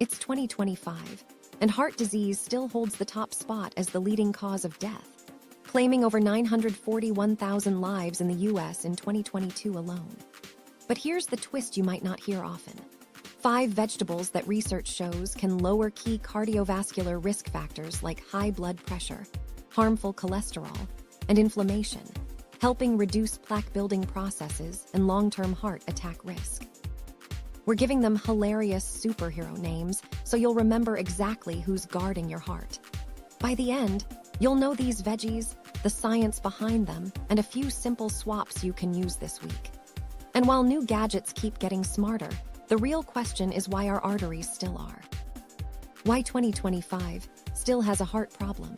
It's 2025, and heart disease still holds the top spot as the leading cause of death, claiming over 941,000 lives in the US in 2022 alone. But here's the twist you might not hear often. 5 vegetables that research shows can lower key cardiovascular risk factors like high blood pressure, harmful cholesterol, and inflammation, helping reduce plaque-building processes and long-term heart attack risk. We're giving them hilarious superhero names so you'll remember exactly who's guarding your heart. By the end, you'll know these veggies, the science behind them, and a few simple swaps you can use this week. And while new gadgets keep getting smarter, the real question is why our arteries still are. Why 2025 still has a heart problem.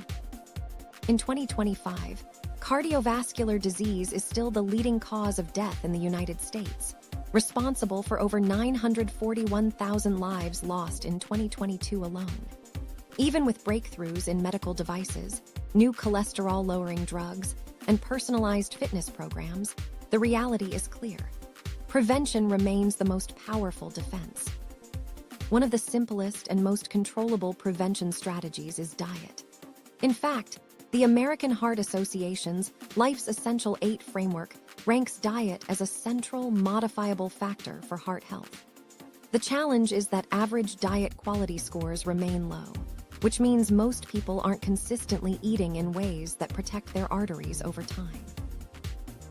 In 2025, cardiovascular disease is still the leading cause of death in the United States, responsible for over 941,000 lives lost in 2022 alone. Even with breakthroughs in medical devices, new cholesterol-lowering drugs, and personalized fitness programs, the reality is clear. Prevention remains the most powerful defense. One of the simplest and most controllable prevention strategies is diet. In fact, the American Heart Association's Life's Essential 8 framework ranks diet as a central, modifiable factor for heart health. The challenge is that average diet quality scores remain low, which means most people aren't consistently eating in ways that protect their arteries over time.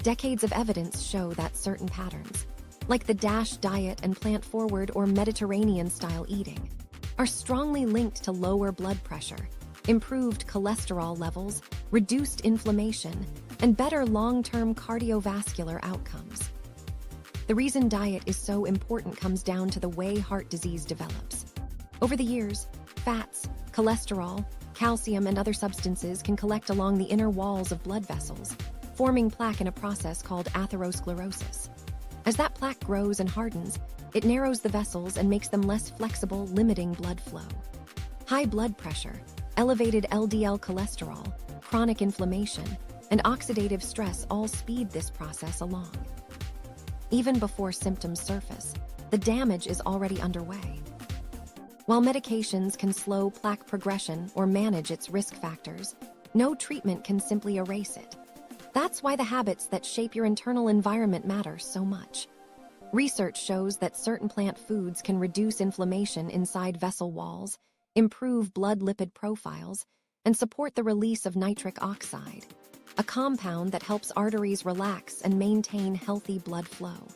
Decades of evidence show that certain patterns, like the DASH diet and plant-forward or Mediterranean-style eating, are strongly linked to lower blood pressure, improved cholesterol levels, reduced inflammation, and better long-term cardiovascular outcomes. The reason diet is so important comes down to the way heart disease develops. Over the years, fats, cholesterol, calcium, and other substances can collect along the inner walls of blood vessels, forming plaque in a process called atherosclerosis. As that plaque grows and hardens, it narrows the vessels and makes them less flexible, limiting blood flow. High blood pressure, elevated LDL cholesterol, chronic inflammation, and oxidative stress all speed this process along. Even before symptoms surface, the damage is already underway. While medications can slow plaque progression or manage its risk factors, no treatment can simply erase it. That's why the habits that shape your internal environment matter so much. Research shows that certain plant foods can reduce inflammation inside vessel walls, improve blood lipid profiles, and support the release of nitric oxide, a compound that helps arteries relax and maintain healthy blood flow.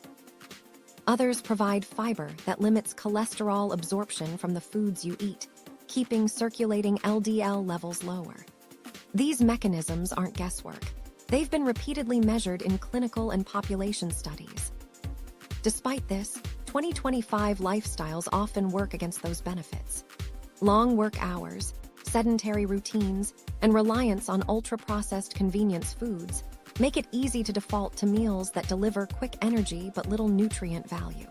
Others provide fiber that limits cholesterol absorption from the foods you eat, keeping circulating LDL levels lower. These mechanisms aren't guesswork. They've been repeatedly measured in clinical and population studies. Despite this, 2025 lifestyles often work against those benefits. Long work hours, sedentary routines, and reliance on ultra-processed convenience foods make it easy to default to meals that deliver quick energy but little nutrient value.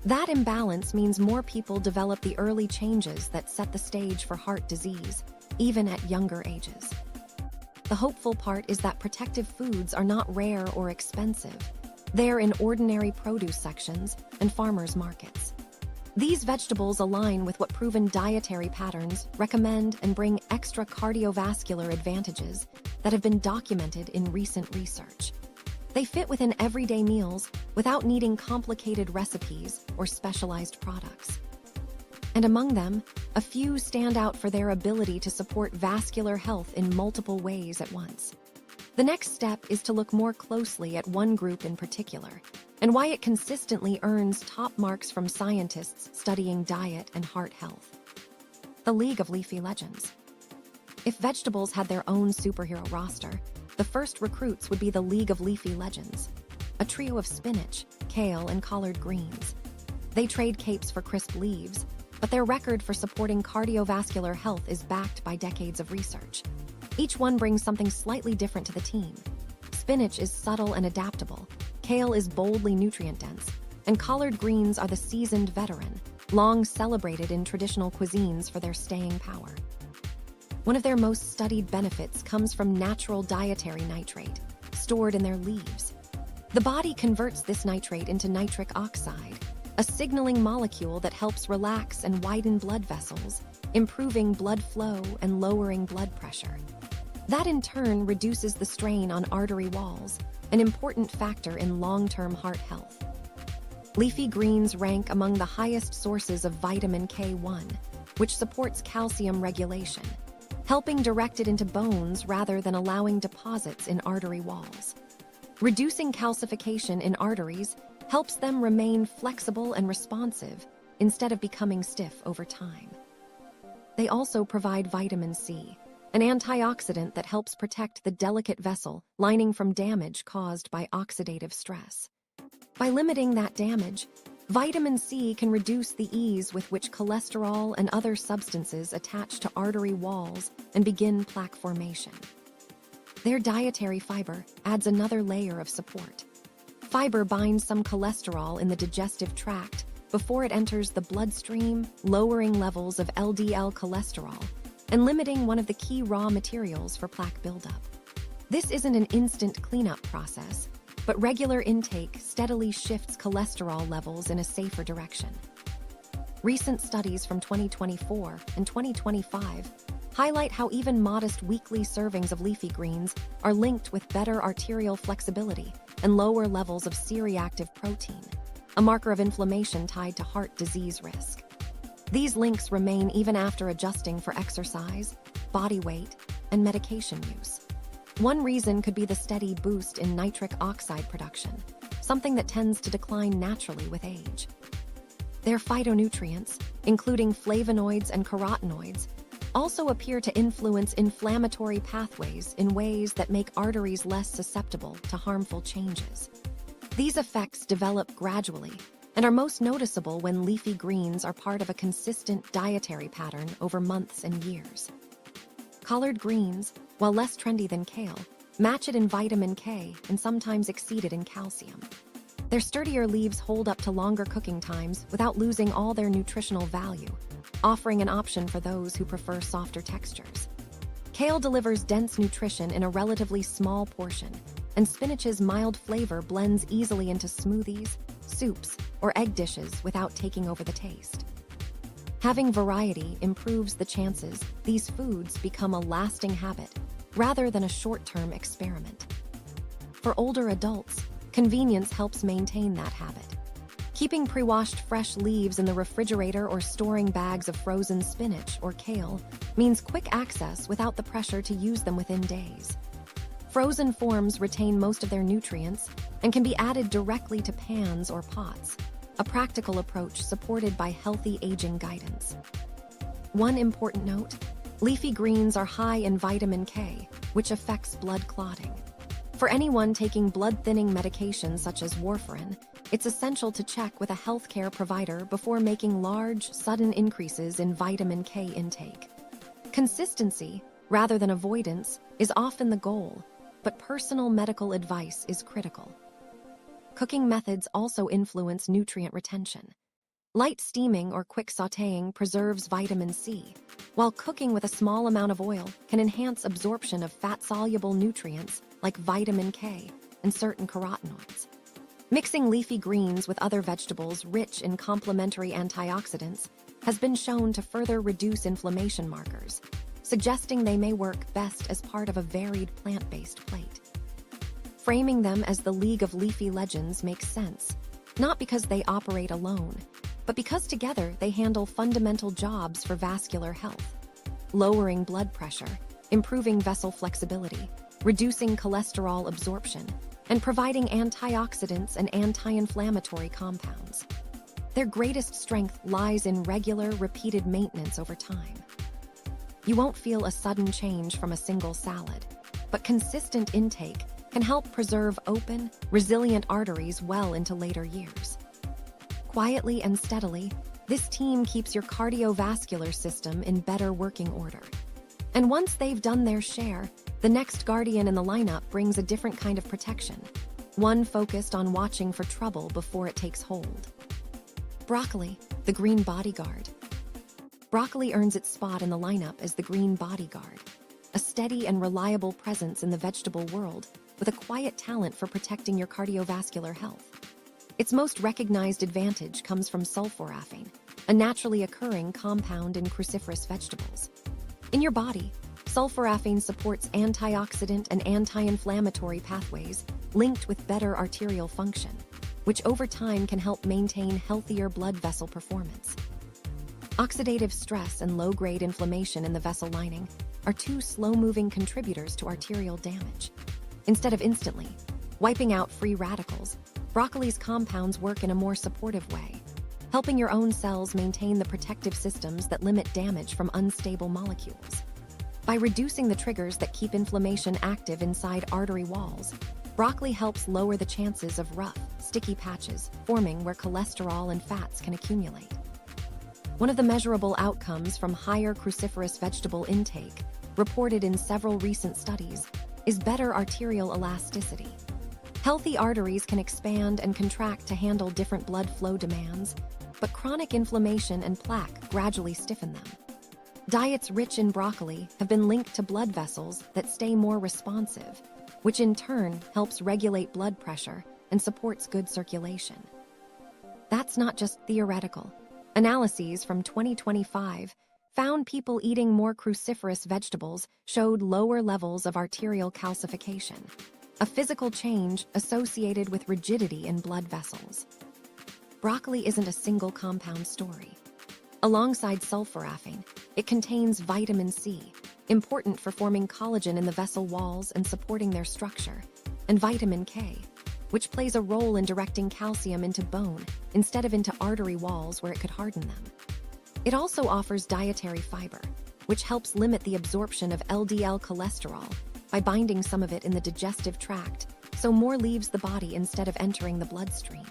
That imbalance means more people develop the early changes that set the stage for heart disease, even at younger ages. The hopeful part is that protective foods are not rare or expensive. They're in ordinary produce sections and farmers' markets. These vegetables align with what proven dietary patterns recommend and bring extra cardiovascular advantages that have been documented in recent research. They fit within everyday meals without needing complicated recipes or specialized products. And among them, a few stand out for their ability to support vascular health in multiple ways at once. The next step is to look more closely at one group in particular, and why it consistently earns top marks from scientists studying diet and heart health. The League of Leafy Legends. If vegetables had their own superhero roster, the first recruits would be the League of Leafy Legends, a trio of spinach, kale, and collard greens. They trade capes for crisp leaves, but their record for supporting cardiovascular health is backed by decades of research. Each one brings something slightly different to the team. Spinach is subtle and adaptable, kale is boldly nutrient-dense, and collard greens are the seasoned veteran, long celebrated in traditional cuisines for their staying power. One of their most studied benefits comes from natural dietary nitrate, stored in their leaves. The body converts this nitrate into nitric oxide, a signaling molecule that helps relax and widen blood vessels, improving blood flow and lowering blood pressure. That in turn reduces the strain on artery walls, an important factor in long-term heart health. Leafy greens rank among the highest sources of vitamin K1, which supports calcium regulation, helping direct it into bones rather than allowing deposits in artery walls. Reducing calcification in arteries helps them remain flexible and responsive instead of becoming stiff over time. They also provide vitamin C, an antioxidant that helps protect the delicate vessel lining from damage caused by oxidative stress. By limiting that damage, vitamin C can reduce the ease with which cholesterol and other substances attach to artery walls and begin plaque formation. Their dietary fiber adds another layer of support. Fiber binds some cholesterol in the digestive tract before it enters the bloodstream, lowering levels of LDL cholesterol and limiting one of the key raw materials for plaque buildup. This isn't an instant cleanup process, but regular intake steadily shifts cholesterol levels in a safer direction. Recent studies from 2024 and 2025 highlight how even modest weekly servings of leafy greens are linked with better arterial flexibility and lower levels of C-reactive protein, a marker of inflammation tied to heart disease risk. These links remain even after adjusting for exercise, body weight, and medication use. One reason could be the steady boost in nitric oxide production, something that tends to decline naturally with age. Their phytonutrients, including flavonoids and carotenoids, also appear to influence inflammatory pathways in ways that make arteries less susceptible to harmful changes. These effects develop gradually and are most noticeable when leafy greens are part of a consistent dietary pattern over months and years. Collard greens, while less trendy than kale, match it in vitamin K and sometimes exceed it in calcium. Their sturdier leaves hold up to longer cooking times without losing all their nutritional value, offering an option for those who prefer softer textures. Kale delivers dense nutrition in a relatively small portion, and spinach's mild flavor blends easily into smoothies, soups, or egg dishes without taking over the taste. Having variety improves the chances these foods become a lasting habit rather than a short-term experiment. For older adults, convenience helps maintain that habit. Keeping pre-washed fresh leaves in the refrigerator or storing bags of frozen spinach or kale means quick access without the pressure to use them within days. Frozen forms retain most of their nutrients and can be added directly to pans or pots, a practical approach supported by healthy aging guidance. One important note, leafy greens are high in vitamin K, which affects blood clotting. For anyone taking blood-thinning medications such as warfarin, it's essential to check with a healthcare provider before making large, sudden increases in vitamin K intake. Consistency, rather than avoidance, is often the goal, but personal medical advice is critical. Cooking methods also influence nutrient retention. Light steaming or quick sautéing preserves vitamin C, while cooking with a small amount of oil can enhance absorption of fat-soluble nutrients like vitamin K and certain carotenoids. Mixing leafy greens with other vegetables rich in complementary antioxidants has been shown to further reduce inflammation markers, suggesting they may work best as part of a varied plant-based plate. Framing them as the League of Leafy Legends makes sense, not because they operate alone, but because together they handle fundamental jobs for vascular health, lowering blood pressure, improving vessel flexibility, reducing cholesterol absorption, and providing antioxidants and anti-inflammatory compounds. Their greatest strength lies in regular, repeated maintenance over time. You won't feel a sudden change from a single salad, but consistent intake can help preserve open, resilient arteries well into later years. Quietly and steadily, this team keeps your cardiovascular system in better working order. And once they've done their share, the next guardian in the lineup brings a different kind of protection, one focused on watching for trouble before it takes hold. Broccoli, the green bodyguard. Broccoli earns its spot in the lineup as the green bodyguard, a steady and reliable presence in the vegetable world with a quiet talent for protecting your cardiovascular health. Its most recognized advantage comes from sulforaphane, a naturally occurring compound in cruciferous vegetables. In your body, sulforaphane supports antioxidant and anti-inflammatory pathways linked with better arterial function, which over time can help maintain healthier blood vessel performance. Oxidative stress and low-grade inflammation in the vessel lining are two slow-moving contributors to arterial damage. Instead of instantly wiping out free radicals, broccoli's compounds work in a more supportive way, helping your own cells maintain the protective systems that limit damage from unstable molecules. By reducing the triggers that keep inflammation active inside artery walls, broccoli helps lower the chances of rough, sticky patches forming where cholesterol and fats can accumulate. One of the measurable outcomes from higher cruciferous vegetable intake, reported in several recent studies, is better arterial elasticity. Healthy arteries can expand and contract to handle different blood flow demands, but chronic inflammation and plaque gradually stiffen them. Diets rich in broccoli have been linked to blood vessels that stay more responsive, which in turn helps regulate blood pressure and supports good circulation. That's not just theoretical. Analyses from 2025 found people eating more cruciferous vegetables showed lower levels of arterial calcification, a physical change associated with rigidity in blood vessels. Broccoli isn't a single compound story. Alongside sulforaphane, it contains vitamin C, important for forming collagen in the vessel walls and supporting their structure, and vitamin K, which plays a role in directing calcium into bone instead of into artery walls where it could harden them. It also offers dietary fiber, which helps limit the absorption of LDL cholesterol by binding some of it in the digestive tract, so more leaves the body instead of entering the bloodstream.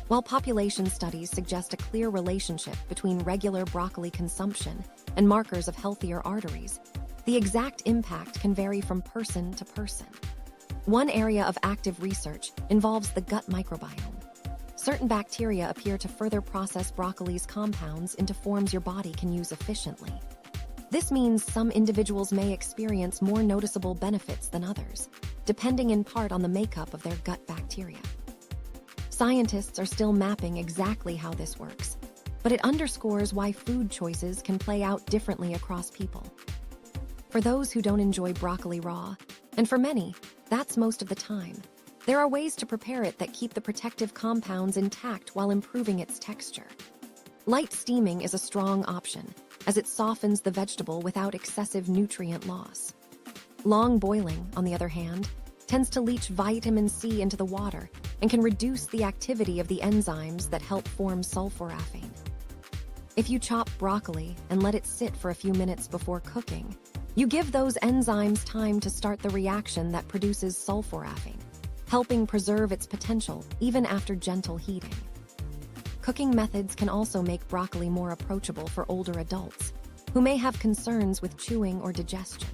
While population studies suggest a clear relationship between regular broccoli consumption and markers of healthier arteries, the exact impact can vary from person to person. One area of active research involves the gut microbiome. Certain bacteria appear to further process broccoli's compounds into forms your body can use efficiently. This means some individuals may experience more noticeable benefits than others, depending in part on the makeup of their gut bacteria. Scientists are still mapping exactly how this works, but it underscores why food choices can play out differently across people. For those who don't enjoy broccoli raw, and for many, that's most of the time, there are ways to prepare it that keep the protective compounds intact while improving its texture. Light steaming is a strong option, as it softens the vegetable without excessive nutrient loss. Long boiling, on the other hand, tends to leach vitamin C into the water and can reduce the activity of the enzymes that help form sulforaphane. If you chop broccoli and let it sit for a few minutes before cooking, you give those enzymes time to start the reaction that produces sulforaphane, helping preserve its potential even after gentle heating. Cooking methods can also make broccoli more approachable for older adults who may have concerns with chewing or digestion.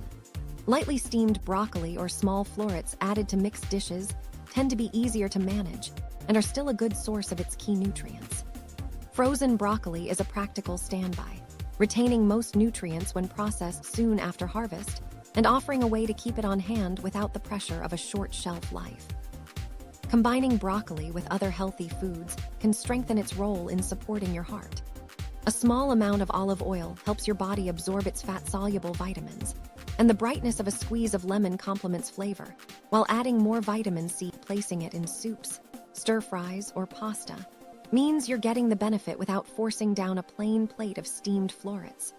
Lightly steamed broccoli or small florets added to mixed dishes tend to be easier to manage and are still a good source of its key nutrients. Frozen broccoli is a practical standby, retaining most nutrients when processed soon after harvest and offering a way to keep it on hand without the pressure of a short shelf life. Combining broccoli with other healthy foods can strengthen its role in supporting your heart. A small amount of olive oil helps your body absorb its fat-soluble vitamins, and the brightness of a squeeze of lemon complements flavor, while adding more vitamin C. Placing it in soups, stir-fries, or pasta means you're getting the benefit without forcing down a plain plate of steamed florets.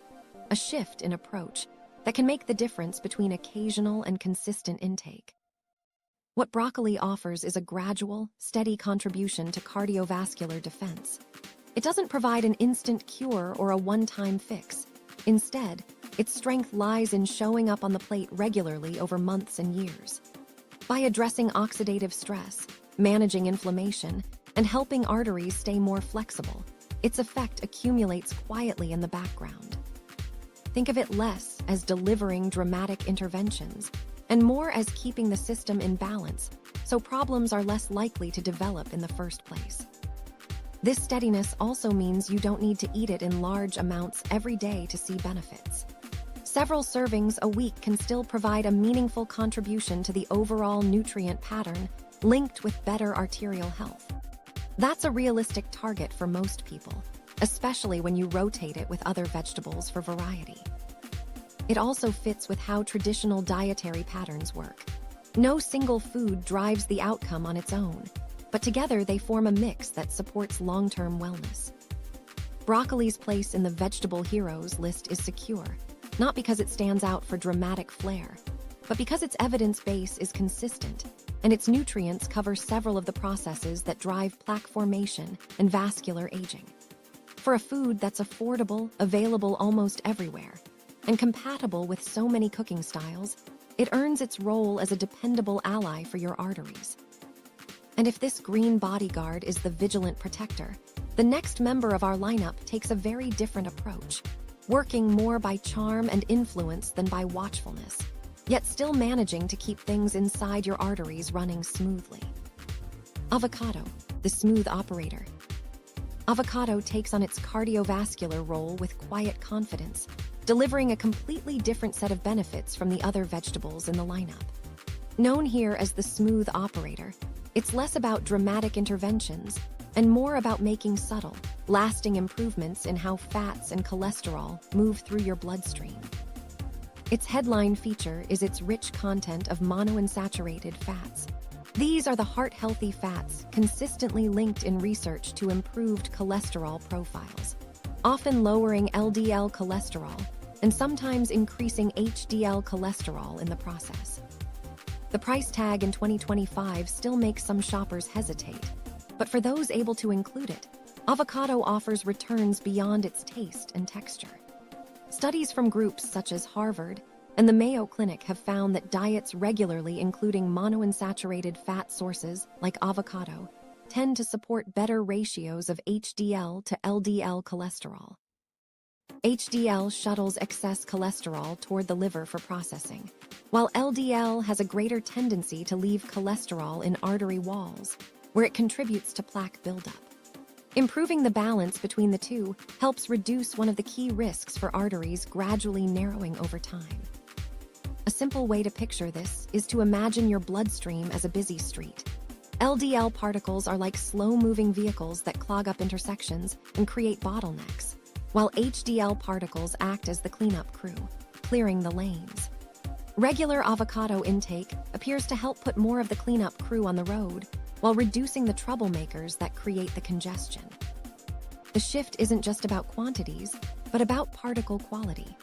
A shift in approach that can make the difference between occasional and consistent intake. What broccoli offers is a gradual, steady contribution to cardiovascular defense. It doesn't provide an instant cure or a one-time fix. Instead, its strength lies in showing up on the plate regularly over months and years. By addressing oxidative stress, managing inflammation, and helping arteries stay more flexible, its effect accumulates quietly in the background. Think of it less as delivering dramatic interventions and more as keeping the system in balance, so problems are less likely to develop in the first place. This steadiness also means you don't need to eat it in large amounts every day to see benefits. Several servings a week can still provide a meaningful contribution to the overall nutrient pattern linked with better arterial health. That's a realistic target for most people, especially when you rotate it with other vegetables for variety. It also fits with how traditional dietary patterns work. No single food drives the outcome on its own, but together they form a mix that supports long-term wellness. Broccoli's place in the vegetable heroes list is secure, not because it stands out for dramatic flair, but because its evidence base is consistent, and its nutrients cover several of the processes that drive plaque formation and vascular aging. For a food that's affordable, available almost everywhere, and compatible with so many cooking styles, it earns its role as a dependable ally for your arteries. And if this green bodyguard is the vigilant protector, the next member of our lineup takes a very different approach, working more by charm and influence than by watchfulness, yet still managing to keep things inside your arteries running smoothly. Avocado, the smooth operator. Avocado takes on its cardiovascular role with quiet confidence, delivering a completely different set of benefits from the other vegetables in the lineup. Known here as the smooth operator, it's less about dramatic interventions and more about making subtle, lasting improvements in how fats and cholesterol move through your bloodstream. Its headline feature is its rich content of monounsaturated fats. These are the heart-healthy fats consistently linked in research to improved cholesterol profiles, often lowering LDL cholesterol and sometimes increasing HDL cholesterol in the process. The price tag in 2025 still makes some shoppers hesitate, but for those able to include it, avocado offers returns beyond its taste and texture. Studies from groups such as Harvard and the Mayo Clinic have found that diets regularly including monounsaturated fat sources like avocado tend to support better ratios of HDL to LDL cholesterol. HDL shuttles excess cholesterol toward the liver for processing, while LDL has a greater tendency to leave cholesterol in artery walls, where it contributes to plaque buildup. Improving the balance between the two helps reduce one of the key risks for arteries gradually narrowing over time. A simple way to picture this is to imagine your bloodstream as a busy street. LDL particles are like slow-moving vehicles that clog up intersections and create bottlenecks, while HDL particles act as the cleanup crew, clearing the lanes. Regular avocado intake appears to help put more of the cleanup crew on the road, while reducing the troublemakers that create the congestion. The shift isn't just about quantities, but about particle quality.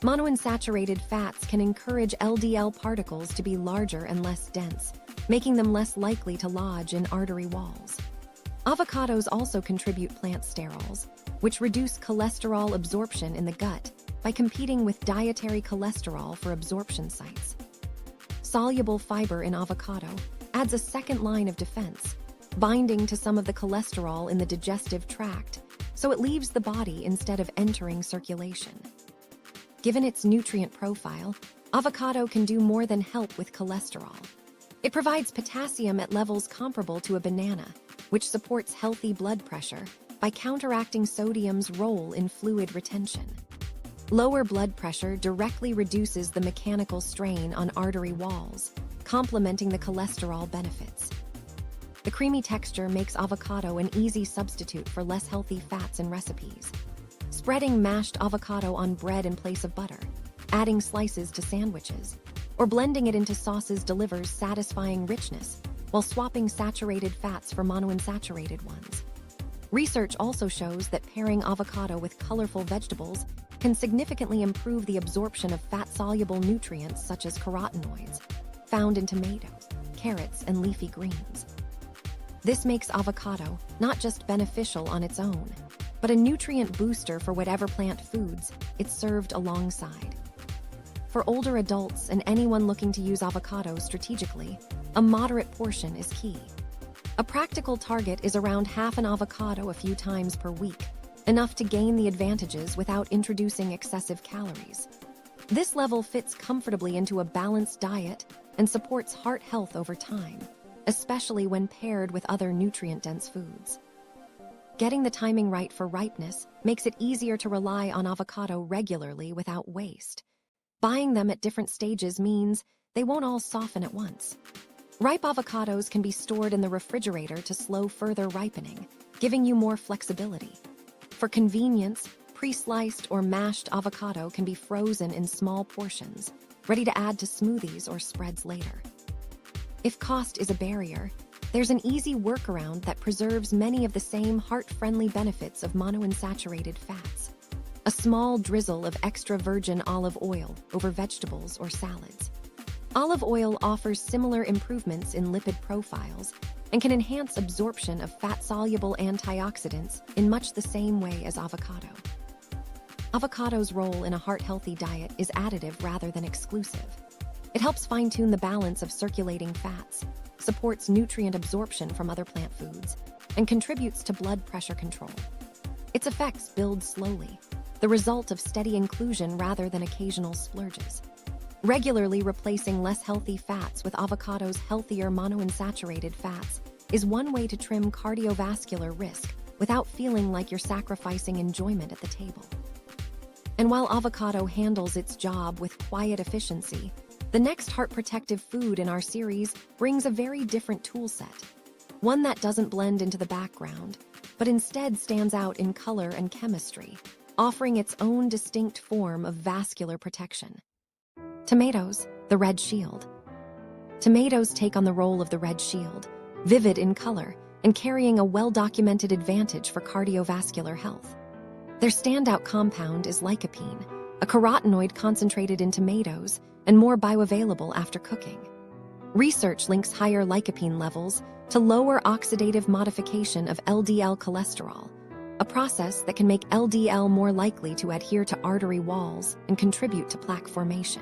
Monounsaturated fats can encourage LDL particles to be larger and less dense, making them less likely to lodge in artery walls. Avocados also contribute plant sterols, which reduce cholesterol absorption in the gut by competing with dietary cholesterol for absorption sites. Soluble fiber in avocado adds a second line of defense, binding to some of the cholesterol in the digestive tract, so it leaves the body instead of entering circulation. Given its nutrient profile, avocado can do more than help with cholesterol. It provides potassium at levels comparable to a banana, which supports healthy blood pressure by counteracting sodium's role in fluid retention. Lower blood pressure directly reduces the mechanical strain on artery walls, complementing the cholesterol benefits. The creamy texture makes avocado an easy substitute for less healthy fats in recipes. Spreading mashed avocado on bread in place of butter, adding slices to sandwiches, or blending it into sauces delivers satisfying richness while swapping saturated fats for monounsaturated ones. Research also shows that pairing avocado with colorful vegetables can significantly improve the absorption of fat-soluble nutrients such as carotenoids, found in tomatoes, carrots, and leafy greens. This makes avocado not just beneficial on its own, but a nutrient booster for whatever plant foods it's served alongside. For older adults and anyone looking to use avocado strategically, a moderate portion is key. A practical target is around half an avocado a few times per week, enough to gain the advantages without introducing excessive calories. This level fits comfortably into a balanced diet and supports heart health over time, especially when paired with other nutrient-dense foods. Getting the timing right for ripeness makes it easier to rely on avocado regularly without waste. Buying them at different stages means they won't all soften at once. Ripe avocados can be stored in the refrigerator to slow further ripening, giving you more flexibility. For convenience, pre-sliced or mashed avocado can be frozen in small portions, ready to add to smoothies or spreads later. If cost is a barrier, there's an easy workaround that preserves many of the same heart-friendly benefits of monounsaturated fats. A small drizzle of extra virgin olive oil over vegetables or salads. Olive oil offers similar improvements in lipid profiles and can enhance absorption of fat-soluble antioxidants in much the same way as avocado. Avocado's role in a heart-healthy diet is additive rather than exclusive. It helps fine-tune the balance of circulating fats, supports nutrient absorption from other plant foods, and contributes to blood pressure control. Its effects build slowly, the result of steady inclusion rather than occasional splurges. Regularly replacing less healthy fats with avocado's healthier monounsaturated fats is one way to trim cardiovascular risk without feeling like you're sacrificing enjoyment at the table. And while avocado handles its job with quiet efficiency, the next heart-protective food in our series brings a very different toolset, one that doesn't blend into the background, but instead stands out in color and chemistry, offering its own distinct form of vascular protection. Tomatoes, the red shield. Tomatoes take on the role of the red shield, vivid in color and carrying a well-documented advantage for cardiovascular health. Their standout compound is lycopene, a carotenoid concentrated in tomatoes and more bioavailable after cooking. Research links higher lycopene levels to lower oxidative modification of LDL cholesterol, a process that can make LDL more likely to adhere to artery walls and contribute to plaque formation.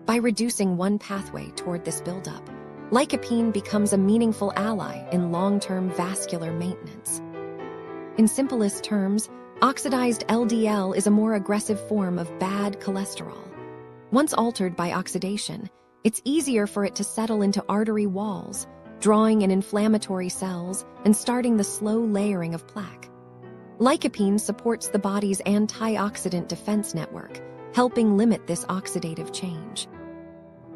By reducing one pathway toward this buildup, lycopene becomes a meaningful ally in long-term vascular maintenance. In simplest terms, oxidized LDL is a more aggressive form of bad cholesterol. Once altered by oxidation, it's easier for it to settle into artery walls, drawing in inflammatory cells and starting the slow layering of plaque. Lycopene supports the body's antioxidant defense network, helping limit this oxidative change.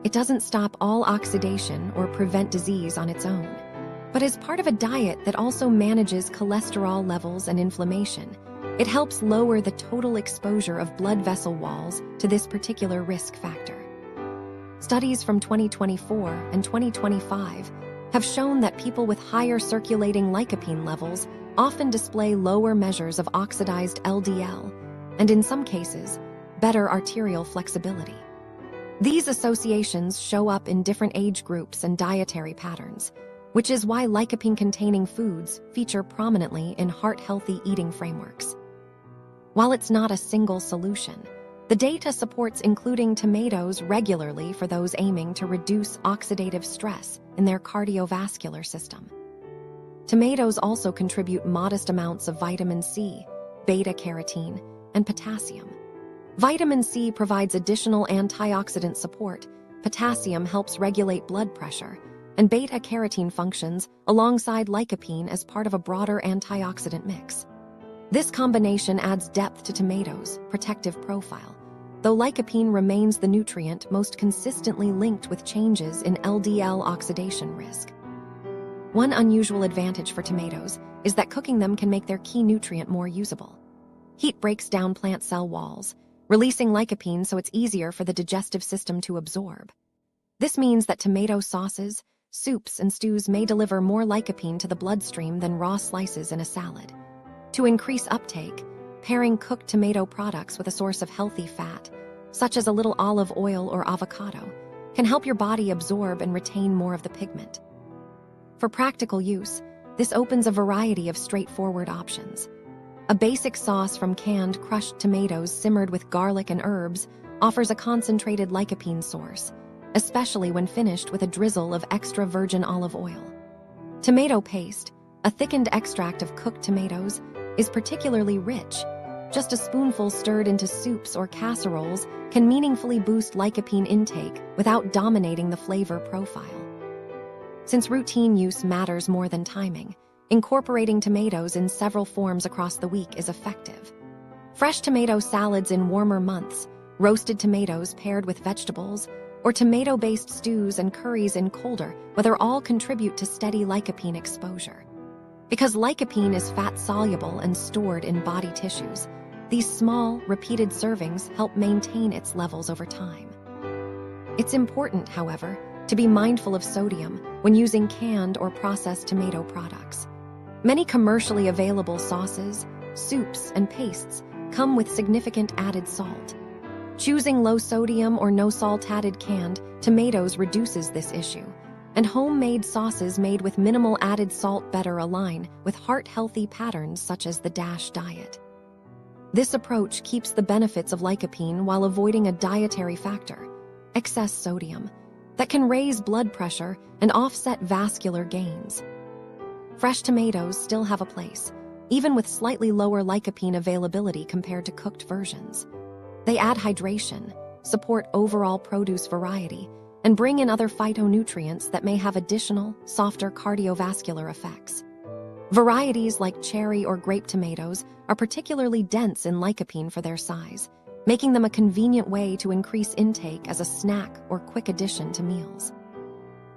It doesn't stop all oxidation or prevent disease on its own, but as part of a diet that also manages cholesterol levels and inflammation, it helps lower the total exposure of blood vessel walls to this particular risk factor. Studies from 2024 and 2025 have shown that people with higher circulating lycopene levels often display lower measures of oxidized LDL, and in some cases, better arterial flexibility. These associations show up in different age groups and dietary patterns, which is why lycopene-containing foods feature prominently in heart-healthy eating frameworks. While it's not a single solution, the data supports including tomatoes regularly for those aiming to reduce oxidative stress in their cardiovascular system. Tomatoes also contribute modest amounts of vitamin C, beta-carotene, and potassium. Vitamin C provides additional antioxidant support, potassium helps regulate blood pressure, and beta-carotene functions alongside lycopene as part of a broader antioxidant mix. This combination adds depth to tomatoes' protective profile, though lycopene remains the nutrient most consistently linked with changes in LDL oxidation risk. One unusual advantage for tomatoes is that cooking them can make their key nutrient more usable. Heat breaks down plant cell walls, releasing lycopene so it's easier for the digestive system to absorb. This means that tomato sauces, soups, and stews may deliver more lycopene to the bloodstream than raw slices in a salad. To increase uptake, pairing cooked tomato products with a source of healthy fat, such as a little olive oil or avocado, can help your body absorb and retain more of the pigment. For practical use, this opens a variety of straightforward options. A basic sauce from canned crushed tomatoes simmered with garlic and herbs offers a concentrated lycopene source, especially when finished with a drizzle of extra virgin olive oil. Tomato paste, a thickened extract of cooked tomatoes, is particularly rich. Just a spoonful stirred into soups or casseroles can meaningfully boost lycopene intake without dominating the flavor profile. Since routine use matters more than timing, incorporating tomatoes in several forms across the week is effective. Fresh tomato salads in warmer months, roasted tomatoes paired with vegetables, or tomato-based stews and curries in colder weather all contribute to steady lycopene exposure. Because lycopene is fat-soluble and stored in body tissues, these small, repeated servings help maintain its levels over time. It's important, however, to be mindful of sodium when using canned or processed tomato products. Many commercially available sauces, soups, and pastes come with significant added salt. Choosing low-sodium or no-salt-added canned tomatoes reduces this issue, and homemade sauces made with minimal added salt better align with heart-healthy patterns such as the DASH diet. This approach keeps the benefits of lycopene while avoiding a dietary factor, excess sodium, that can raise blood pressure and offset vascular gains. Fresh tomatoes still have a place, even with slightly lower lycopene availability compared to cooked versions. They add hydration, support overall produce variety, and bring in other phytonutrients that may have additional, softer cardiovascular effects. Varieties like cherry or grape tomatoes are particularly dense in lycopene for their size, making them a convenient way to increase intake as a snack or quick addition to meals.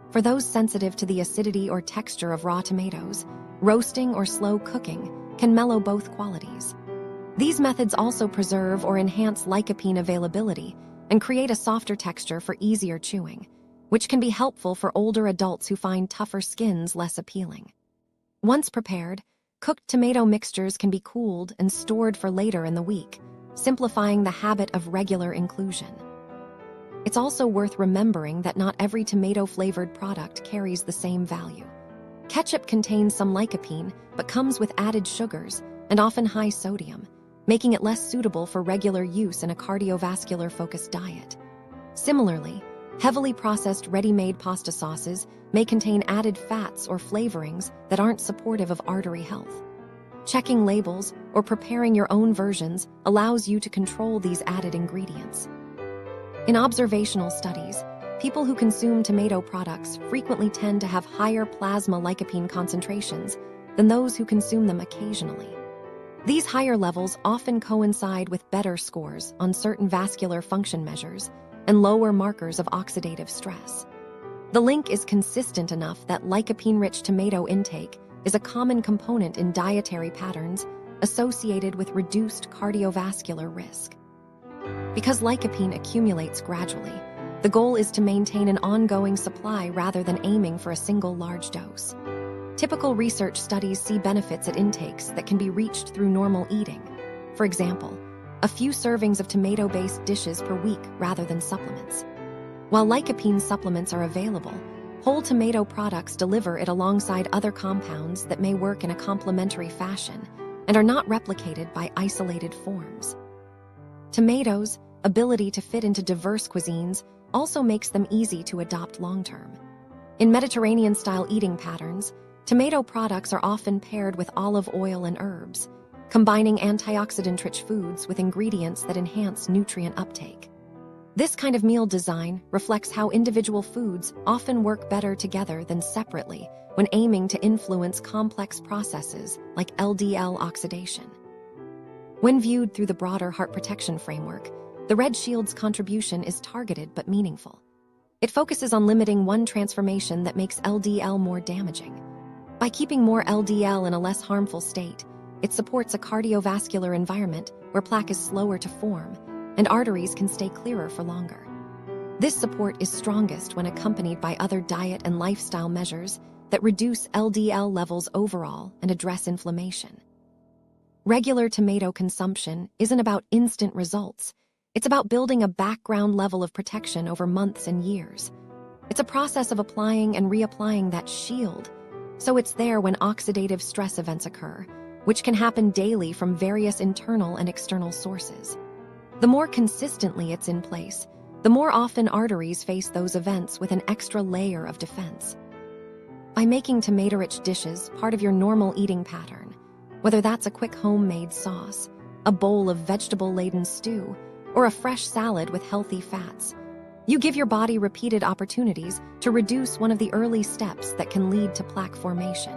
For those sensitive to the acidity or texture of raw tomatoes, roasting or slow cooking can mellow both qualities. These methods also preserve or enhance lycopene availability and create a softer texture for easier chewing, which can be helpful for older adults who find tougher skins less appealing. Once prepared, cooked tomato mixtures can be cooled and stored for later in the week, simplifying the habit of regular inclusion. It's also worth remembering that not every tomato-flavored product carries the same value. Ketchup contains some lycopene, but comes with added sugars and often high sodium, making it less suitable for regular use in a cardiovascular-focused diet. Similarly, heavily processed ready-made pasta sauces may contain added fats or flavorings that aren't supportive of artery health. Checking labels or preparing your own versions allows you to control these added ingredients. In observational studies, people who consume tomato products frequently tend to have higher plasma lycopene concentrations than those who consume them occasionally. These higher levels often coincide with better scores on certain vascular function measures and lower markers of oxidative stress. The link is consistent enough that lycopene-rich tomato intake is a common component in dietary patterns associated with reduced cardiovascular risk. Because lycopene accumulates gradually, the goal is to maintain an ongoing supply rather than aiming for a single large dose. Typical research studies see benefits at intakes that can be reached through normal eating. For example, a few servings of tomato-based dishes per week rather than supplements. While lycopene supplements are available, whole tomato products deliver it alongside other compounds that may work in a complementary fashion and are not replicated by isolated forms. Tomatoes' ability to fit into diverse cuisines also makes them easy to adopt long-term. In Mediterranean-style eating patterns, tomato products are often paired with olive oil and herbs, combining antioxidant-rich foods with ingredients that enhance nutrient uptake. This kind of meal design reflects how individual foods often work better together than separately when aiming to influence complex processes like LDL oxidation. When viewed through the broader heart protection framework, the Red Shield's contribution is targeted but meaningful. It focuses on limiting one transformation that makes LDL more damaging. By keeping more LDL in a less harmful state, it supports a cardiovascular environment where plaque is slower to form and arteries can stay clearer for longer. This support is strongest when accompanied by other diet and lifestyle measures that reduce LDL levels overall and address inflammation. Regular tomato consumption isn't about instant results. It's about building a background level of protection over months and years. It's a process of applying and reapplying that shield, so it's there when oxidative stress events occur, which can happen daily from various internal and external sources. The more consistently it's in place, the more often arteries face those events with an extra layer of defense. By making tomato-rich dishes part of your normal eating pattern, whether that's a quick homemade sauce, a bowl of vegetable-laden stew, or a fresh salad with healthy fats, you give your body repeated opportunities to reduce one of the early steps that can lead to plaque formation.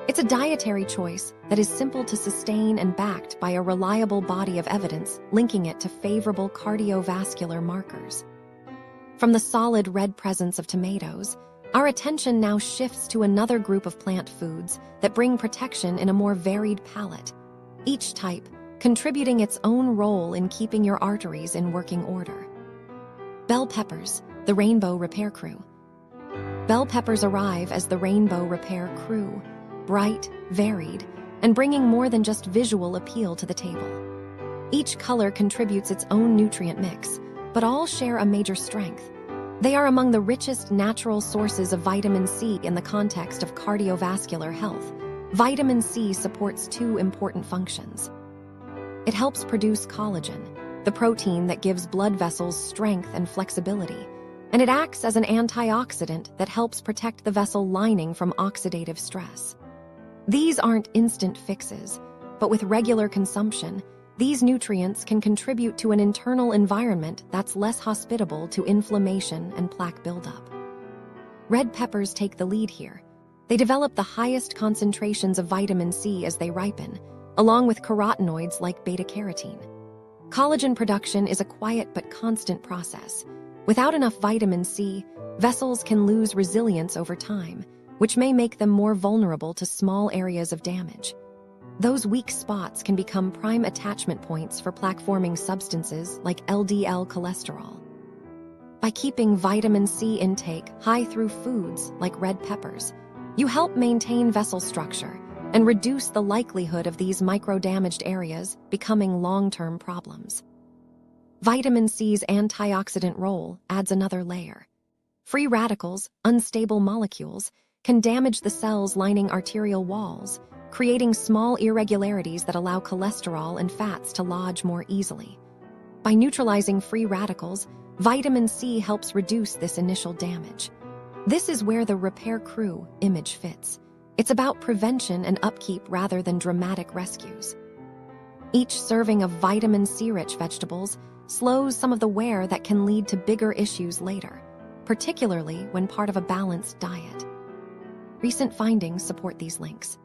It's a dietary choice that is simple to sustain and backed by a reliable body of evidence linking it to favorable cardiovascular markers. From the solid red presence of tomatoes, our attention now shifts to another group of plant foods that bring protection in a more varied palette, each type contributing its own role in keeping your arteries in working order. Bell peppers, the rainbow repair crew. Bell peppers arrive as the rainbow repair crew, bright, varied, and bringing more than just visual appeal to the table. Each color contributes its own nutrient mix, but all share a major strength. They are among the richest natural sources of vitamin C in the context of cardiovascular health. Vitamin C supports two important functions. It helps produce collagen, the protein that gives blood vessels strength and flexibility, and it acts as an antioxidant that helps protect the vessel lining from oxidative stress. These aren't instant fixes, but with regular consumption, these nutrients can contribute to an internal environment that's less hospitable to inflammation and plaque buildup. Red peppers take the lead here. They develop the highest concentrations of vitamin C as they ripen, along with carotenoids like beta-carotene. Collagen production is a quiet but constant process. Without enough vitamin C, vessels can lose resilience over time, which may make them more vulnerable to small areas of damage. Those weak spots can become prime attachment points for plaque-forming substances like LDL cholesterol. By keeping vitamin C intake high through foods like red peppers, you help maintain vessel structure and reduce the likelihood of these micro-damaged areas becoming long-term problems. Vitamin C's antioxidant role adds another layer. Free radicals, unstable molecules, can damage the cells lining arterial walls, creating small irregularities that allow cholesterol and fats to lodge more easily. By neutralizing free radicals, vitamin C helps reduce this initial damage. This is where the repair crew image fits. It's about prevention and upkeep rather than dramatic rescues. Each serving of vitamin C-rich vegetables slows some of the wear that can lead to bigger issues later, particularly when part of a balanced diet. Recent findings support these links.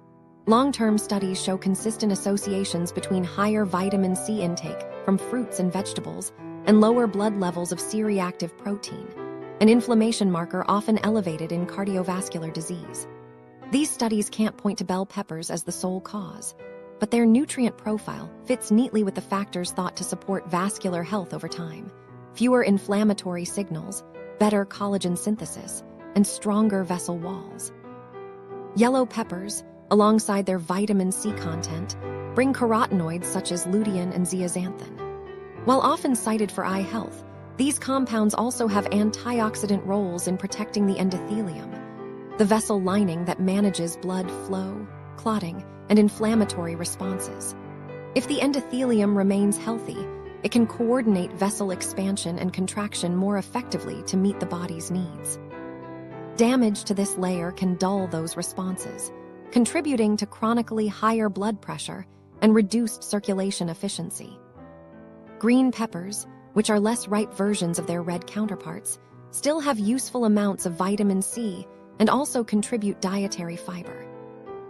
Long-term studies show consistent associations between higher vitamin C intake from fruits and vegetables and lower blood levels of C-reactive protein, an inflammation marker often elevated in cardiovascular disease. These studies can't point to bell peppers as the sole cause, but their nutrient profile fits neatly with the factors thought to support vascular health over time: fewer inflammatory signals, better collagen synthesis, and stronger vessel walls. Yellow peppers, alongside their vitamin C content, bring carotenoids such as lutein and zeaxanthin. While often cited for eye health, these compounds also have antioxidant roles in protecting the endothelium, the vessel lining that manages blood flow, clotting, and inflammatory responses. If the endothelium remains healthy, it can coordinate vessel expansion and contraction more effectively to meet the body's needs. Damage to this layer can dull those responses, contributing to chronically higher blood pressure and reduced circulation efficiency. Green peppers, which are less ripe versions of their red counterparts, still have useful amounts of vitamin C and also contribute dietary fiber.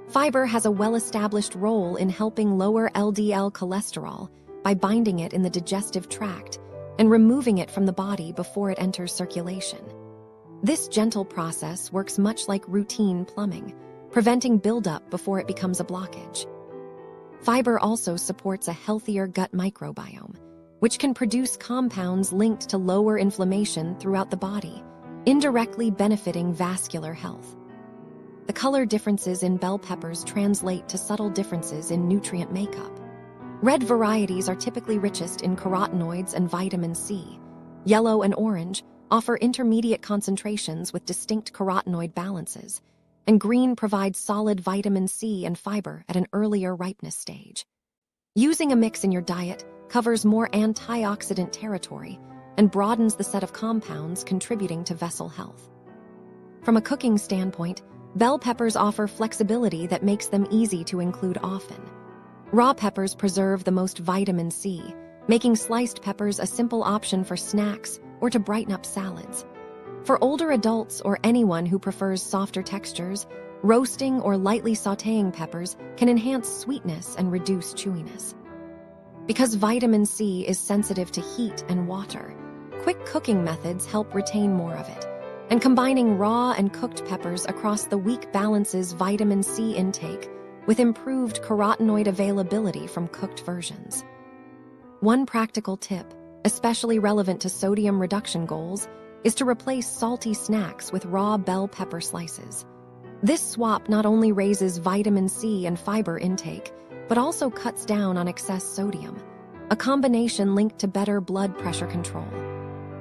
Fiber has a well-established role in helping lower LDL cholesterol by binding it in the digestive tract and removing it from the body before it enters circulation. This gentle process works much like routine plumbing, preventing buildup before it becomes a blockage. Fiber also supports a healthier gut microbiome, which can produce compounds linked to lower inflammation throughout the body, indirectly benefiting vascular health. The color differences in bell peppers translate to subtle differences in nutrient makeup. Red varieties are typically richest in carotenoids and vitamin C. Yellow and orange offer intermediate concentrations with distinct carotenoid balances, and green provides solid vitamin C and fiber at an earlier ripeness stage. Using a mix in your diet covers more antioxidant territory and broadens the set of compounds contributing to vessel health. From a cooking standpoint, bell peppers offer flexibility that makes them easy to include often. Raw peppers preserve the most vitamin C, making sliced peppers a simple option for snacks or to brighten up salads. For older adults or anyone who prefers softer textures, roasting or lightly sautéing peppers can enhance sweetness and reduce chewiness. Because vitamin C is sensitive to heat and water, quick cooking methods help retain more of it. And combining raw and cooked peppers across the week balances vitamin C intake with improved carotenoid availability from cooked versions. One practical tip, especially relevant to sodium reduction goals, is to replace salty snacks with raw bell pepper slices. This swap not only raises vitamin C and fiber intake, but also cuts down on excess sodium, a combination linked to better blood pressure control.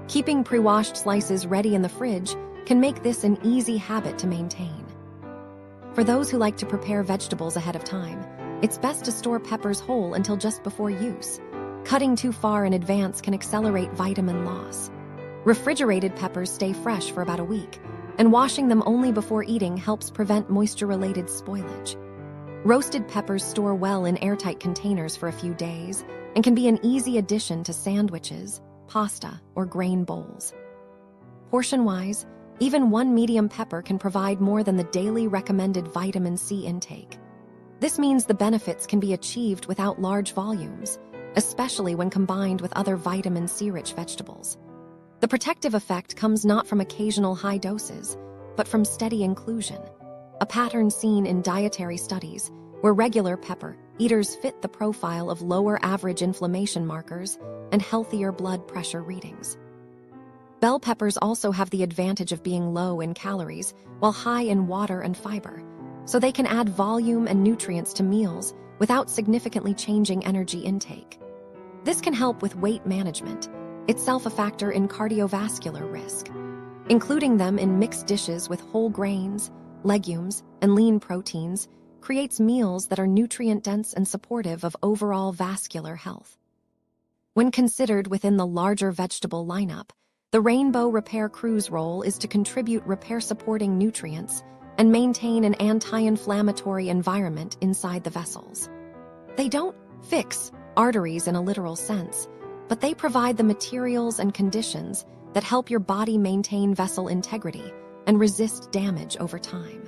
Keeping pre-washed slices ready in the fridge can make this an easy habit to maintain. For those who like to prepare vegetables ahead of time, it's best to store peppers whole until just before use. Cutting too far in advance can accelerate vitamin loss. Refrigerated peppers stay fresh for about a week, and washing them only before eating helps prevent moisture-related spoilage. Roasted peppers store well in airtight containers for a few days and can be an easy addition to sandwiches, pasta, or grain bowls. Portion-wise, even one medium pepper can provide more than the daily recommended vitamin C intake. This means the benefits can be achieved without large volumes, especially when combined with other vitamin C-rich vegetables. The protective effect comes not from occasional high doses, but from steady inclusion, a pattern seen in dietary studies where regular pepper eaters fit the profile of lower average inflammation markers and healthier blood pressure readings. Bell peppers also have the advantage of being low in calories while high in water and fiber, so they can add volume and nutrients to meals without significantly changing energy intake. This can help with weight management, itself a factor in cardiovascular risk. Including them in mixed dishes with whole grains, legumes, and lean proteins creates meals that are nutrient-dense and supportive of overall vascular health. When considered within the larger vegetable lineup, the Rainbow Repair Crew's role is to contribute repair-supporting nutrients and maintain an anti-inflammatory environment inside the vessels. They don't fix arteries in a literal sense, but they provide the materials and conditions that help your body maintain vessel integrity and resist damage over time.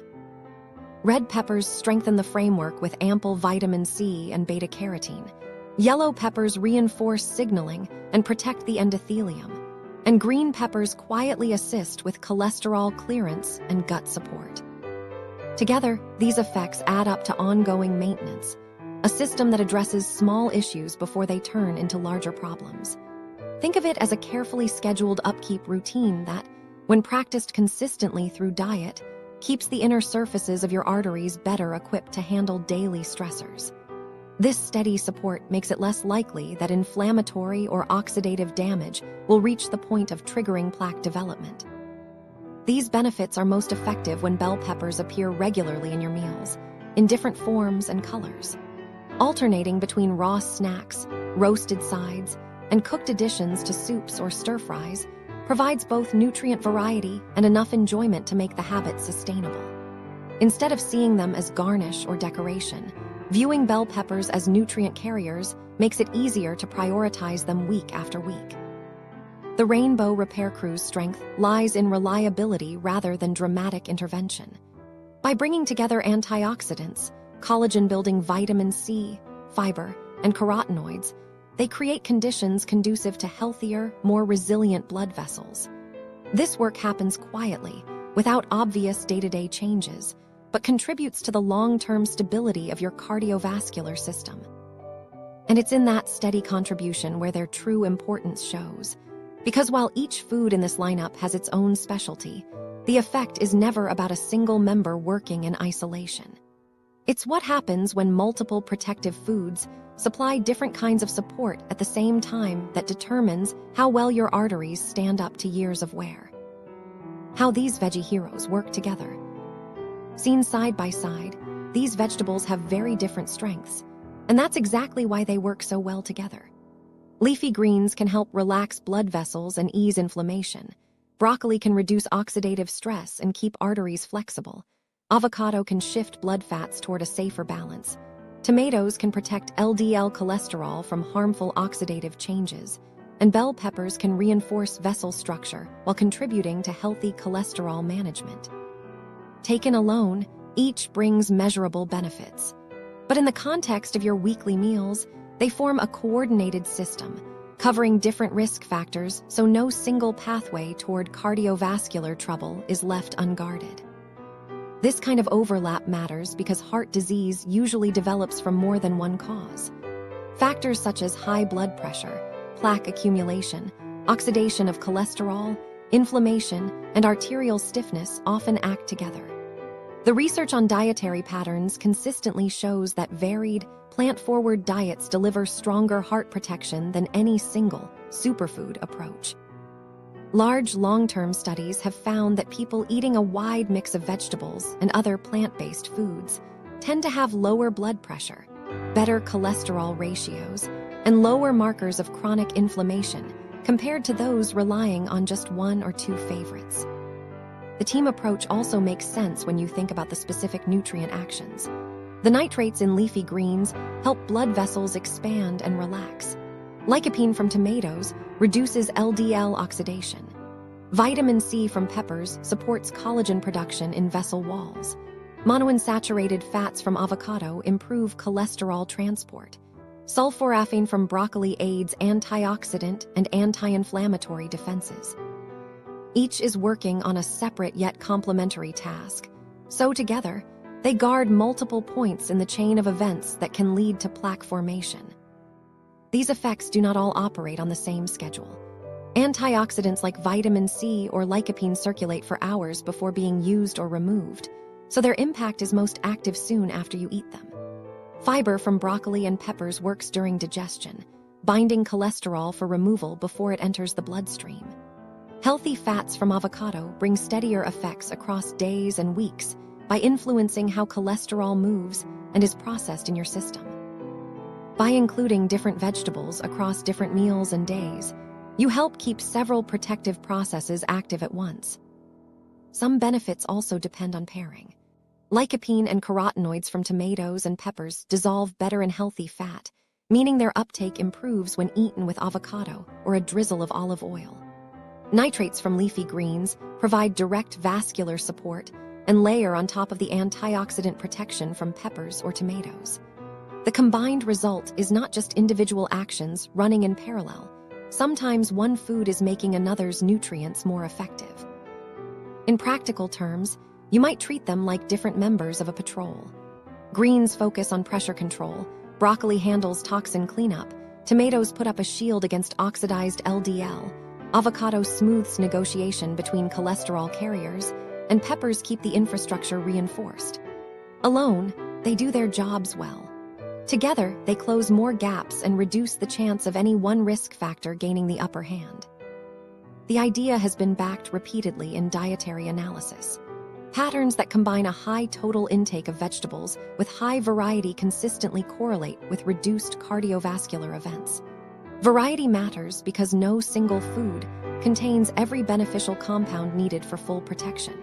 Red peppers strengthen the framework with ample vitamin C and beta-carotene. Yellow peppers reinforce signaling and protect the endothelium. And green peppers quietly assist with cholesterol clearance and gut support. Together, these effects add up to ongoing maintenance, a system that addresses small issues before they turn into larger problems. Think of it as a carefully scheduled upkeep routine that, when practiced consistently through diet, keeps the inner surfaces of your arteries better equipped to handle daily stressors. This steady support makes it less likely that inflammatory or oxidative damage will reach the point of triggering plaque development. These benefits are most effective when bell peppers appear regularly in your meals, in different forms and colors. Alternating between raw snacks, roasted sides, and cooked additions to soups or stir-fries provides both nutrient variety and enough enjoyment to make the habit sustainable. Instead of seeing them as garnish or decoration, viewing bell peppers as nutrient carriers makes it easier to prioritize them week after week. The Rainbow Repair Crew's strength lies in reliability rather than dramatic intervention. By bringing together antioxidants, collagen-building vitamin C, fiber, and carotenoids, they create conditions conducive to healthier, more resilient blood vessels. This work happens quietly, without obvious day-to-day changes, but contributes to the long-term stability of your cardiovascular system. And it's in that steady contribution where their true importance shows. Because while each food in this lineup has its own specialty, the effect is never about a single member working in isolation. It's what happens when multiple protective foods supply different kinds of support at the same time that determines how well your arteries stand up to years of wear. How these veggie heroes work together. Seen side by side, these vegetables have very different strengths, and that's exactly why they work so well together. Leafy greens can help relax blood vessels and ease inflammation. Broccoli can reduce oxidative stress and keep arteries flexible. Avocado can shift blood fats toward a safer balance. Tomatoes can protect LDL cholesterol from harmful oxidative changes. And bell peppers can reinforce vessel structure while contributing to healthy cholesterol management. Taken alone, each brings measurable benefits. But in the context of your weekly meals, they form a coordinated system, covering different risk factors so no single pathway toward cardiovascular trouble is left unguarded. This kind of overlap matters because heart disease usually develops from more than one cause. Factors such as high blood pressure, plaque accumulation, oxidation of cholesterol, inflammation, and arterial stiffness often act together. The research on dietary patterns consistently shows that varied, plant-forward diets deliver stronger heart protection than any single superfood approach. Large long-term studies have found that people eating a wide mix of vegetables and other plant-based foods tend to have lower blood pressure, better cholesterol ratios, and lower markers of chronic inflammation compared to those relying on just one or two favorites. The team approach also makes sense when you think about the specific nutrient actions. The nitrates in leafy greens help blood vessels expand and relax. Lycopene from tomatoes reduces LDL oxidation. Vitamin C from peppers supports collagen production in vessel walls. Monounsaturated fats from avocado improve cholesterol transport. Sulforaphane from broccoli aids antioxidant and anti-inflammatory defenses. Each is working on a separate yet complementary task. So together, they guard multiple points in the chain of events that can lead to plaque formation. These effects do not all operate on the same schedule. Antioxidants like vitamin C or lycopene circulate for hours before being used or removed, so their impact is most active soon after you eat them. Fiber from broccoli and peppers works during digestion, binding cholesterol for removal before it enters the bloodstream. Healthy fats from avocado bring steadier effects across days and weeks by influencing how cholesterol moves and is processed in your system. By including different vegetables across different meals and days, you help keep several protective processes active at once. Some benefits also depend on pairing. Lycopene and carotenoids from tomatoes and peppers dissolve better in healthy fat, meaning their uptake improves when eaten with avocado or a drizzle of olive oil. Nitrates from leafy greens provide direct vascular support and layer on top of the antioxidant protection from peppers or tomatoes. The combined result is not just individual actions running in parallel. Sometimes one food is making another's nutrients more effective. In practical terms, you might treat them like different members of a patrol. Greens focus on pressure control, broccoli handles toxin cleanup, tomatoes put up a shield against oxidized LDL, avocado smooths negotiation between cholesterol carriers, and peppers keep the infrastructure reinforced. Alone, they do their jobs well. Together, they close more gaps and reduce the chance of any one risk factor gaining the upper hand. The idea has been backed repeatedly in dietary analysis. Patterns that combine a high total intake of vegetables with high variety consistently correlate with reduced cardiovascular events. Variety matters because no single food contains every beneficial compound needed for full protection.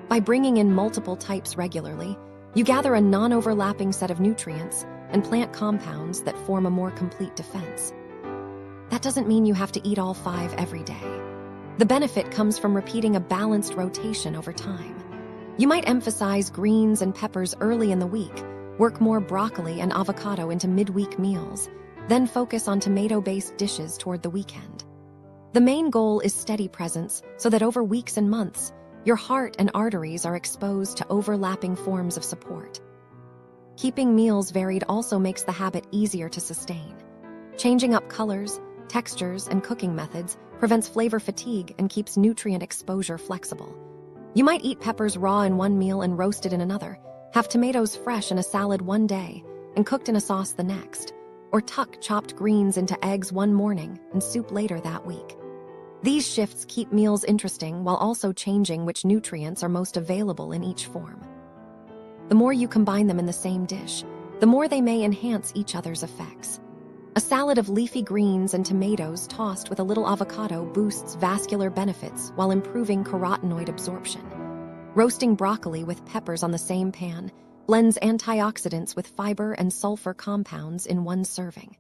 By bringing in multiple types regularly, you gather a non-overlapping set of nutrients and plant compounds that form a more complete defense. That doesn't mean you have to eat all 5 every day. The benefit comes from repeating a balanced rotation over time. You might emphasize greens and peppers early in the week, work more broccoli and avocado into midweek meals, then focus on tomato-based dishes toward the weekend. The main goal is steady presence so that over weeks and months, your heart and arteries are exposed to overlapping forms of support. Keeping meals varied also makes the habit easier to sustain. Changing up colors, textures, and cooking methods prevents flavor fatigue and keeps nutrient exposure flexible. You might eat peppers raw in one meal and roasted in another, have tomatoes fresh in a salad one day and cooked in a sauce the next, or tuck chopped greens into eggs one morning and soup later that week. These shifts keep meals interesting while also changing which nutrients are most available in each form. The more you combine them in the same dish, the more they may enhance each other's effects. A salad of leafy greens and tomatoes tossed with a little avocado boosts vascular benefits while improving carotenoid absorption. Roasting broccoli with peppers on the same pan blends antioxidants with fiber and sulfur compounds in one serving.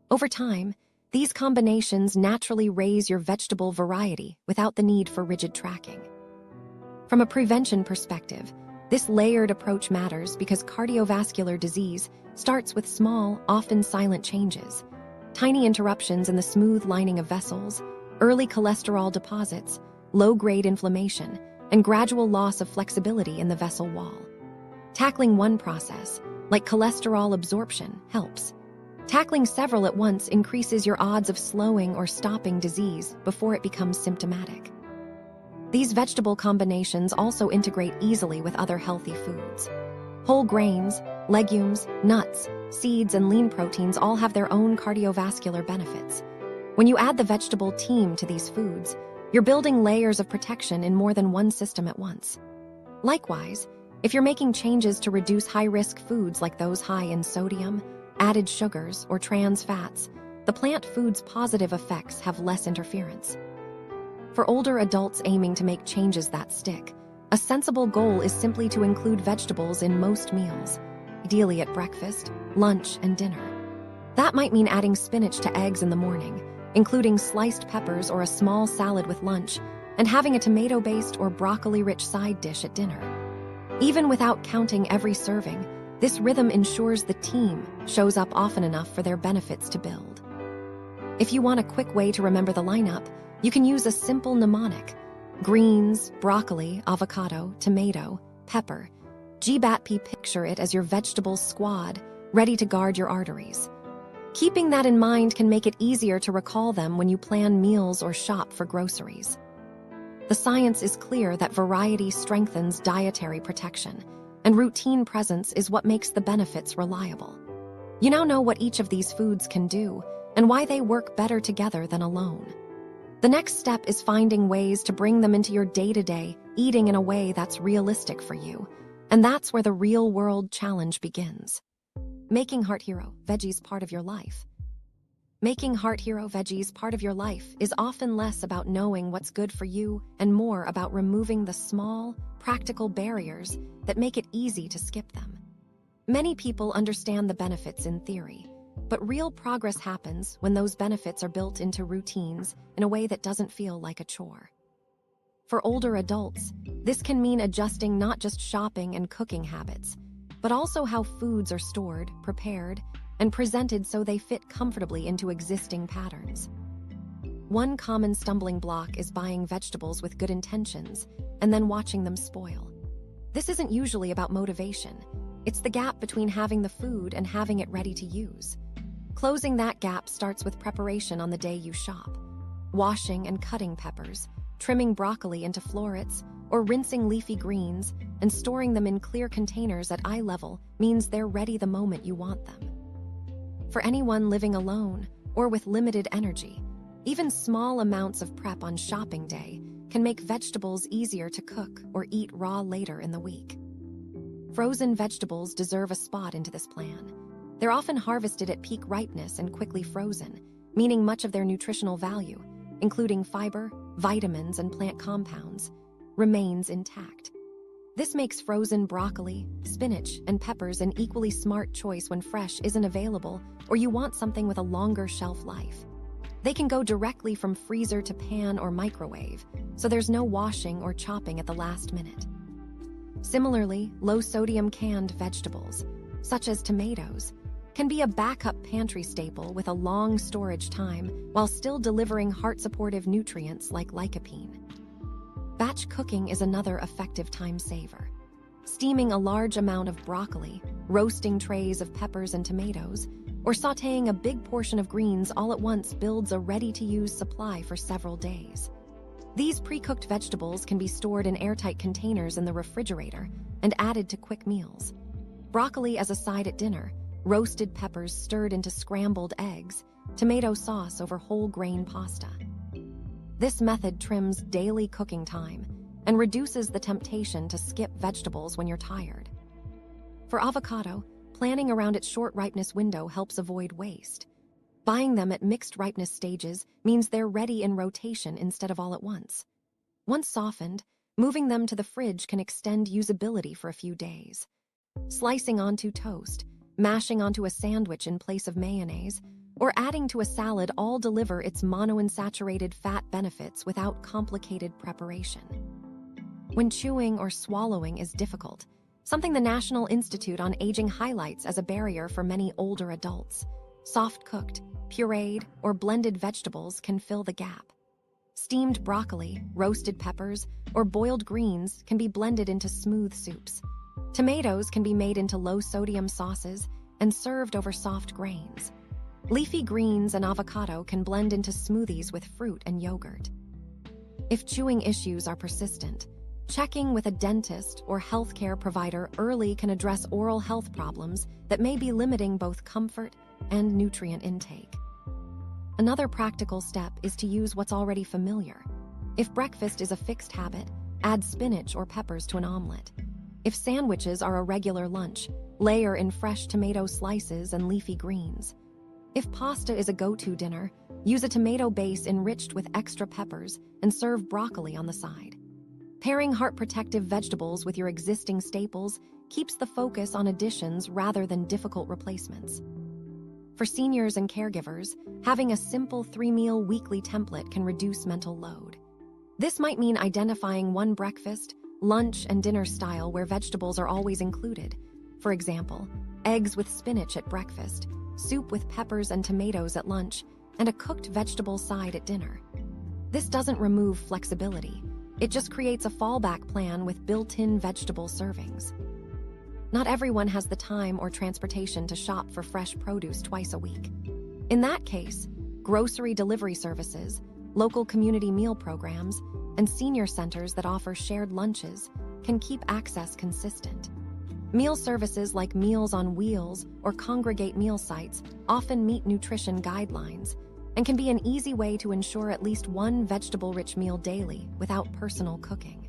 Over time, these combinations naturally raise your vegetable variety without the need for rigid tracking. From a prevention perspective, this layered approach matters because cardiovascular disease starts with small, often silent changes. tiny interruptions in the smooth lining of vessels, early cholesterol deposits, low-grade inflammation, and gradual loss of flexibility in the vessel wall. Tackling one process, like cholesterol absorption, helps. Tackling several at once increases your odds of slowing or stopping disease before it becomes symptomatic. These vegetable combinations also integrate easily with other healthy foods. Whole grains, legumes, nuts, seeds, and lean proteins all have their own cardiovascular benefits. When you add the vegetable team to these foods, you're building layers of protection in more than one system at once. Likewise, if you're making changes to reduce high-risk foods like those high in sodium, added sugars, or trans fats, the plant food's positive effects have less interference. For older adults aiming to make changes that stick, a sensible goal is simply to include vegetables in most meals, ideally at breakfast, lunch, and dinner. That might mean adding spinach to eggs in the morning, including sliced peppers or a small salad with lunch, and having a tomato-based or broccoli-rich side dish at dinner. Even without counting every serving, this rhythm ensures the team shows up often enough for their benefits to build. If you want a quick way to remember the lineup, you can use a simple mnemonic: greens, broccoli, avocado, tomato, pepper. GBATP, picture it as your vegetable squad, ready to guard your arteries. Keeping that in mind can make it easier to recall them when you plan meals or shop for groceries. The science is clear that variety strengthens dietary protection, and routine presence is what makes the benefits reliable. You now know what each of these foods can do and why they work better together than alone. The next step is finding ways to bring them into your day-to-day eating in a way that's realistic for you, and that's where the real-world challenge begins. Making Heart Hero Veggies part of your life. Making Heart Hero Veggies part of your life is often less about knowing what's good for you and more about removing the small, practical barriers that make it easy to skip them. Many people understand the benefits in theory, but real progress happens when those benefits are built into routines in a way that doesn't feel like a chore. For older adults, this can mean adjusting not just shopping and cooking habits, but also how foods are stored, prepared, and presented so they fit comfortably into existing patterns. One common stumbling block is buying vegetables with good intentions and then watching them spoil. This isn't usually about motivation. It's the gap between having the food and having it ready to use. Closing that gap starts with preparation on the day you shop. Washing and cutting peppers, trimming broccoli into florets, or rinsing leafy greens and storing them in clear containers at eye level means they're ready the moment you want them. For anyone living alone or with limited energy, even small amounts of prep on shopping day can make vegetables easier to cook or eat raw later in the week. Frozen vegetables deserve a spot into this plan. They're often harvested at peak ripeness and quickly frozen, meaning much of their nutritional value, including fiber, vitamins, and plant compounds, remains intact. This makes frozen broccoli, spinach, and peppers an equally smart choice when fresh isn't available or you want something with a longer shelf life. They can go directly from freezer to pan or microwave, so there's no washing or chopping at the last minute. Similarly, low-sodium canned vegetables, such as tomatoes, can be a backup pantry staple with a long storage time while still delivering heart-supportive nutrients like lycopene. Batch cooking is another effective time saver. Steaming a large amount of broccoli, roasting trays of peppers and tomatoes, or sautéing a big portion of greens all at once builds a ready-to-use supply for several days. These pre-cooked vegetables can be stored in airtight containers in the refrigerator and added to quick meals. Broccoli as a side at dinner, roasted peppers stirred into scrambled eggs, tomato sauce over whole grain pasta. This method trims daily cooking time and reduces the temptation to skip vegetables when you're tired. For avocado, planning around its short ripeness window helps avoid waste. Buying them at mixed ripeness stages means they're ready in rotation instead of all at once. Once softened, moving them to the fridge can extend usability for a few days. Slicing onto toast, mashing onto a sandwich in place of mayonnaise, or adding to a salad all deliver its monounsaturated fat benefits without complicated preparation. When chewing or swallowing is difficult, something the National Institute on Aging highlights as a barrier for many older adults, Soft-cooked, pureed, or blended vegetables can fill the gap. Steamed broccoli, roasted peppers, or boiled greens can be blended into smooth soups. Tomatoes can be made into low-sodium sauces and served over soft grains. Leafy greens and avocado can blend into smoothies with fruit and yogurt. If chewing issues are persistent, checking with a dentist or healthcare provider early can address oral health problems that may be limiting both comfort and nutrient intake. Another practical step is to use what's already familiar. If breakfast is a fixed habit, add spinach or peppers to an omelet. If sandwiches are a regular lunch, layer in fresh tomato slices and leafy greens. If pasta is a go-to dinner, use a tomato base enriched with extra peppers and serve broccoli on the side. Pairing heart-protective vegetables with your existing staples keeps the focus on additions rather than difficult replacements. For seniors and caregivers, having a simple 3-meal weekly template can reduce mental load. This might mean identifying one breakfast, lunch, and dinner style where vegetables are always included. For example, eggs with spinach at breakfast, soup with peppers and tomatoes at lunch, and a cooked vegetable side at dinner. This doesn't remove flexibility. It just creates a fallback plan with built-in vegetable servings. Not everyone has the time or transportation to shop for fresh produce twice a week. In that case, grocery delivery services, local community meal programs, and senior centers that offer shared lunches can keep access consistent. Meal services like Meals on Wheels or congregate meal sites often meet nutrition guidelines and can be an easy way to ensure at least one vegetable-rich meal daily without personal cooking.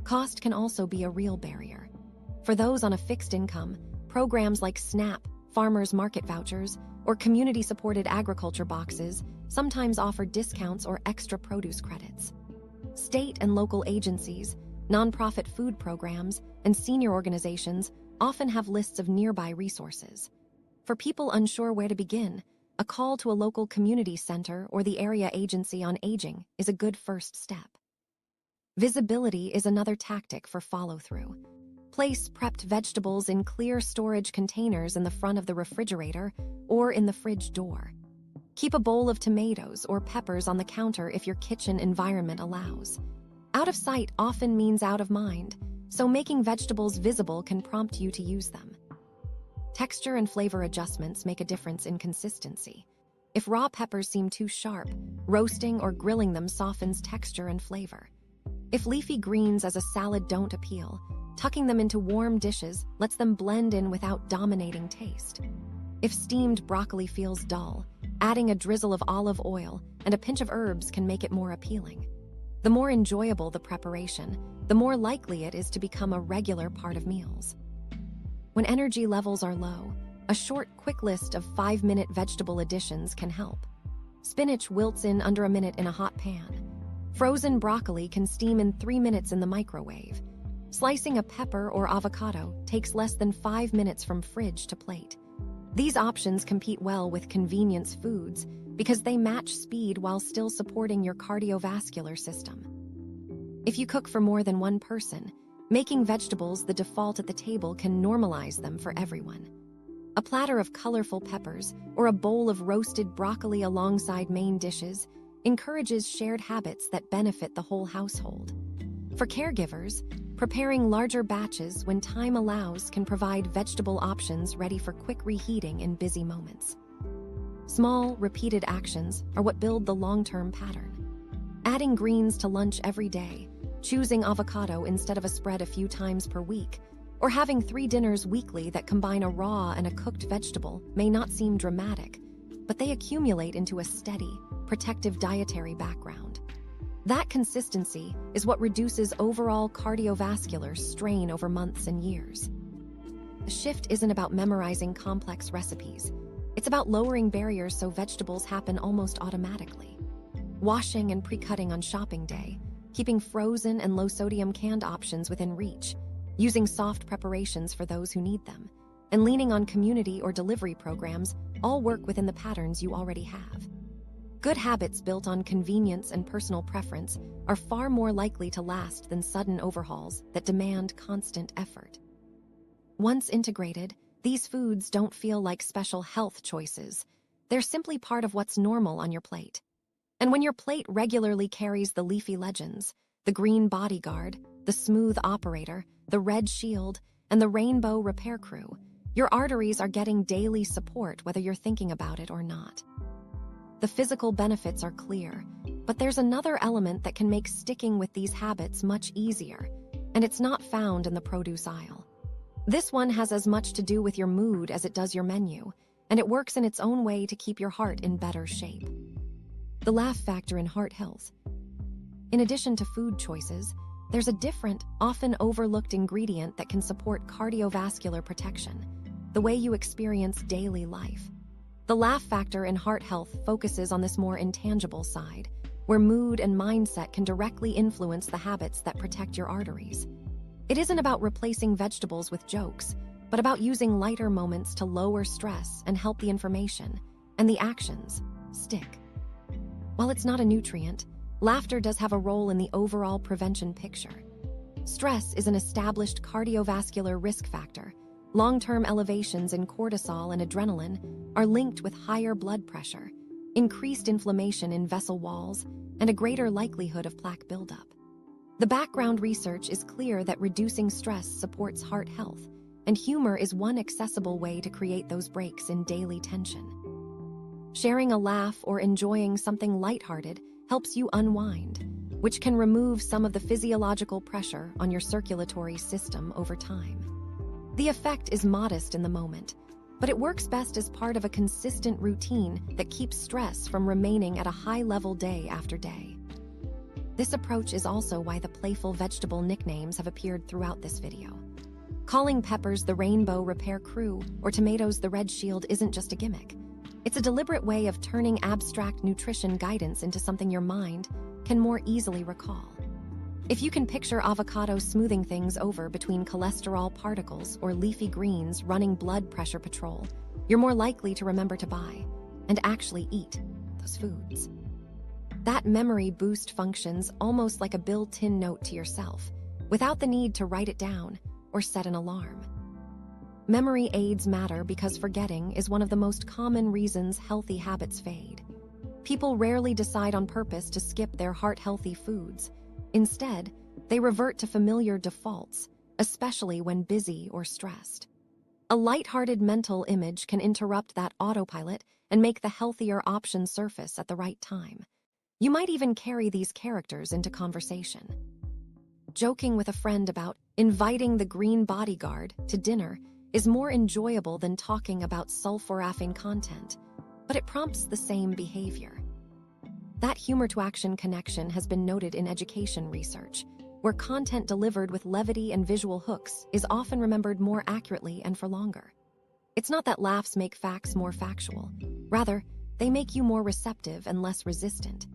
Cost can also be a real barrier. For those on a fixed income, programs like SNAP, farmers market vouchers, or community-supported agriculture boxes sometimes offer discounts or extra produce credits. State and local agencies, nonprofit food programs, and senior organizations often have lists of nearby resources. For people unsure where to begin, a call to a local community center or the area agency on aging is a good first step. Visibility is another tactic for follow-through. Place prepped vegetables in clear storage containers in the front of the refrigerator or in the fridge door. Keep a bowl of tomatoes or peppers on the counter if your kitchen environment allows. Out of sight often means out of mind, so making vegetables visible can prompt you to use them. Texture and flavor adjustments make a difference in consistency. If raw peppers seem too sharp, roasting or grilling them softens texture and flavor. If leafy greens as a salad don't appeal, tucking them into warm dishes lets them blend in without dominating taste. If steamed broccoli feels dull, adding a drizzle of olive oil and a pinch of herbs can make it more appealing. The more enjoyable the preparation, the more likely it is to become a regular part of meals. When energy levels are low, a short, quick list of 5-minute vegetable additions can help. Spinach wilts in under a minute in a hot pan. Frozen broccoli can steam in 3 minutes in the microwave. Slicing a pepper or avocado takes less than 5 minutes from fridge to plate. These options compete well with convenience foods because they match speed while still supporting your cardiovascular system. If you cook for more than one person, making vegetables the default at the table can normalize them for everyone. A platter of colorful peppers or a bowl of roasted broccoli alongside main dishes encourages shared habits that benefit the whole household. For caregivers, preparing larger batches when time allows can provide vegetable options ready for quick reheating in busy moments. Small, repeated actions are what build the long-term pattern. Adding greens to lunch every day, choosing avocado instead of a spread a few times per week, or having 3 dinners weekly that combine a raw and a cooked vegetable may not seem dramatic, but they accumulate into a steady, protective dietary background. That consistency is what reduces overall cardiovascular strain over months and years. The shift isn't about memorizing complex recipes. It's about lowering barriers so vegetables happen almost automatically. Washing and pre-cutting on shopping day, keeping frozen and low-sodium canned options within reach, using soft preparations for those who need them, and leaning on community or delivery programs all work within the patterns you already have. Good habits built on convenience and personal preference are far more likely to last than sudden overhauls that demand constant effort. Once integrated, These foods don't feel like special health choices. They're simply part of what's normal on your plate. And when your plate regularly carries the leafy legends, the green Bodyguard, the smooth operator, the red shield, and the rainbow repair crew, your arteries are getting daily support whether you're thinking about it or not. The physical benefits are clear, but there's another element that can make sticking with these habits much easier, and it's not found in the produce aisle. This one has as much to do with your mood as it does your menu, and it works in its own way to keep your heart in better shape. The laugh factor in heart health. In addition to food choices, there's a different, often overlooked ingredient that can support cardiovascular protection, the way you experience daily life. The laugh factor in heart health focuses on this more intangible side, where mood and mindset can directly influence the habits that protect your arteries. It isn't about replacing vegetables with jokes, but about using lighter moments to lower stress and help the information, and the actions, stick. While it's not a nutrient, laughter does have a role in the overall prevention picture. Stress is an established cardiovascular risk factor. Long-term elevations in cortisol and adrenaline are linked with higher blood pressure, increased inflammation in vessel walls, and a greater likelihood of plaque buildup. The background research is clear that reducing stress supports heart health, and humor is one accessible way to create those breaks in daily tension. Sharing a laugh or enjoying something lighthearted helps you unwind, which can remove some of the physiological pressure on your circulatory system over time. The effect is modest in the moment, but it works best as part of a consistent routine that keeps stress from remaining at a high level day after day. This approach is also why the playful vegetable nicknames have appeared throughout this video. Calling peppers the Rainbow Repair Crew or tomatoes the Red Shield isn't just a gimmick. It's a deliberate way of turning abstract nutrition guidance into something your mind can more easily recall. If you can picture avocado smoothing things over between cholesterol particles or leafy greens running blood pressure patrol, you're more likely to remember to buy and actually eat those foods. That memory boost functions almost like a built-in note to yourself, without the need to write it down or set an alarm. Memory aids matter because forgetting is one of the most common reasons healthy habits fade. People rarely decide on purpose to skip their heart-healthy foods. Instead, they revert to familiar defaults, especially when busy or stressed. A lighthearted mental image can interrupt that autopilot and make the healthier option surface at the right time. You might even carry these characters into conversation. Joking with a friend about inviting the green Bodyguard to dinner is more enjoyable than talking about sulforaphane content, but it prompts the same behavior. That humor-to-action connection has been noted in education research, where content delivered with levity and visual hooks is often remembered more accurately and for longer. It's not that laughs make facts more factual. Rather, they make you more receptive and less resistant.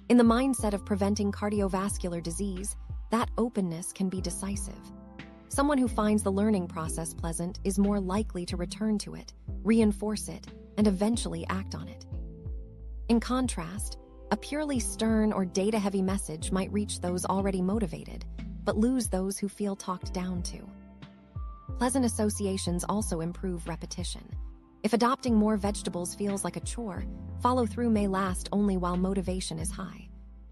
In the mindset of preventing cardiovascular disease, that openness can be decisive. Someone who finds the learning process pleasant is more likely to return to it, reinforce it, and eventually act on it. In contrast, a purely stern or data-heavy message might reach those already motivated, but lose those who feel talked down to. Pleasant associations also improve repetition. If adopting more vegetables feels like a chore, follow-through may last only while motivation is high.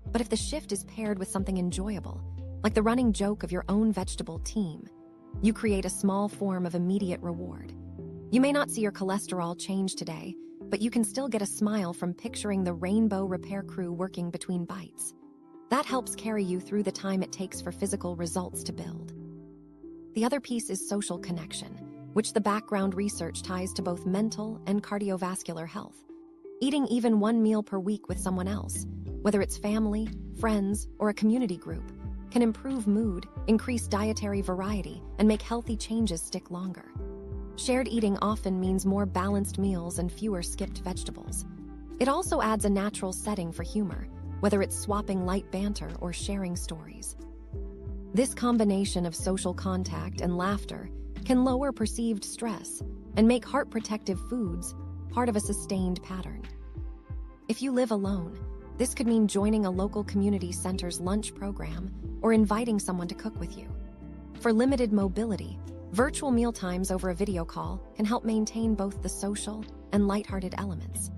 But if the shift is paired with something enjoyable, like the running joke of your own vegetable team, you create a small form of immediate reward. You may not see your cholesterol change today, but you can still get a smile from picturing the Rainbow Repair Crew working between bites. That helps carry you through the time it takes for physical results to build. The other piece is social connection, which the background research ties to both mental and cardiovascular health. Eating even one meal per week with someone else, whether it's family, friends, or a community group, can improve mood, increase dietary variety, and make healthy changes stick longer. Shared eating often means more balanced meals and fewer skipped vegetables. It also adds a natural setting for humor, whether it's swapping light banter or sharing stories. This combination of social contact and laughter can lower perceived stress and make heart-protective foods part of a sustained pattern. If you live alone, this could mean joining a local community center's lunch program or inviting someone to cook with you. For limited mobility, Virtual mealtimes over a video call can help maintain both the social and lighthearted elements.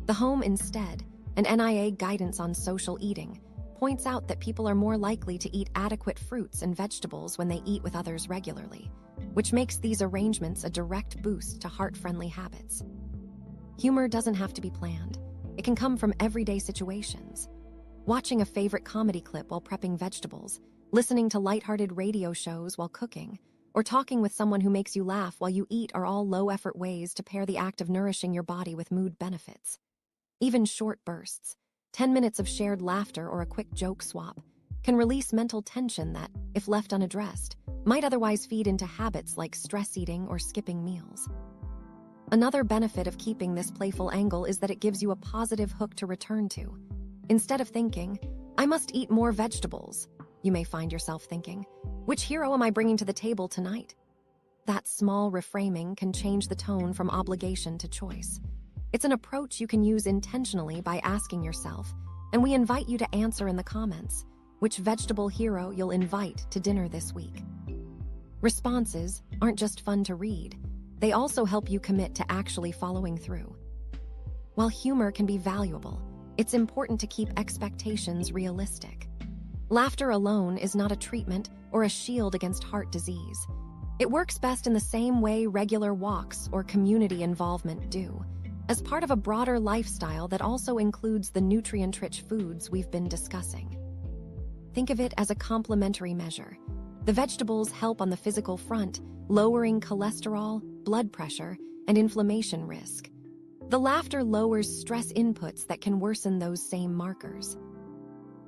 The Home Instead, an NIA guidance on social eating, points out that people are more likely to eat adequate fruits and vegetables when they eat with others regularly, which makes these arrangements a direct boost to heart-friendly habits. Humor doesn't have to be planned. It can come from everyday situations. Watching a favorite comedy clip while prepping vegetables, listening to lighthearted radio shows while cooking, or talking with someone who makes you laugh while you eat are all low-effort ways to pair the act of nourishing your body with mood benefits. Even short bursts, 10 minutes of shared laughter or a quick joke swap, can release mental tension that, if left unaddressed, might otherwise feed into habits like stress eating or skipping meals. Another benefit of keeping this playful angle is that it gives you a positive hook to return to. Instead of thinking, "I must eat more vegetables," you may find yourself thinking, "Which hero am I bringing to the table tonight?" That small reframing can change the tone from obligation to choice. It's an approach you can use intentionally by asking yourself, and we invite you to answer in the comments, which vegetable hero you'll invite to dinner this week. Responses aren't just fun to read, they also help you commit to actually following through. While humor can be valuable, it's important to keep expectations realistic. Laughter alone is not a treatment or a shield against heart disease. It works best in the same way regular walks or community involvement do, as part of a broader lifestyle that also includes the nutrient-rich foods we've been discussing. Think of it as a complementary measure. The vegetables help on the physical front, lowering cholesterol, blood pressure, and inflammation risk. The laughter lowers stress inputs that can worsen those same markers.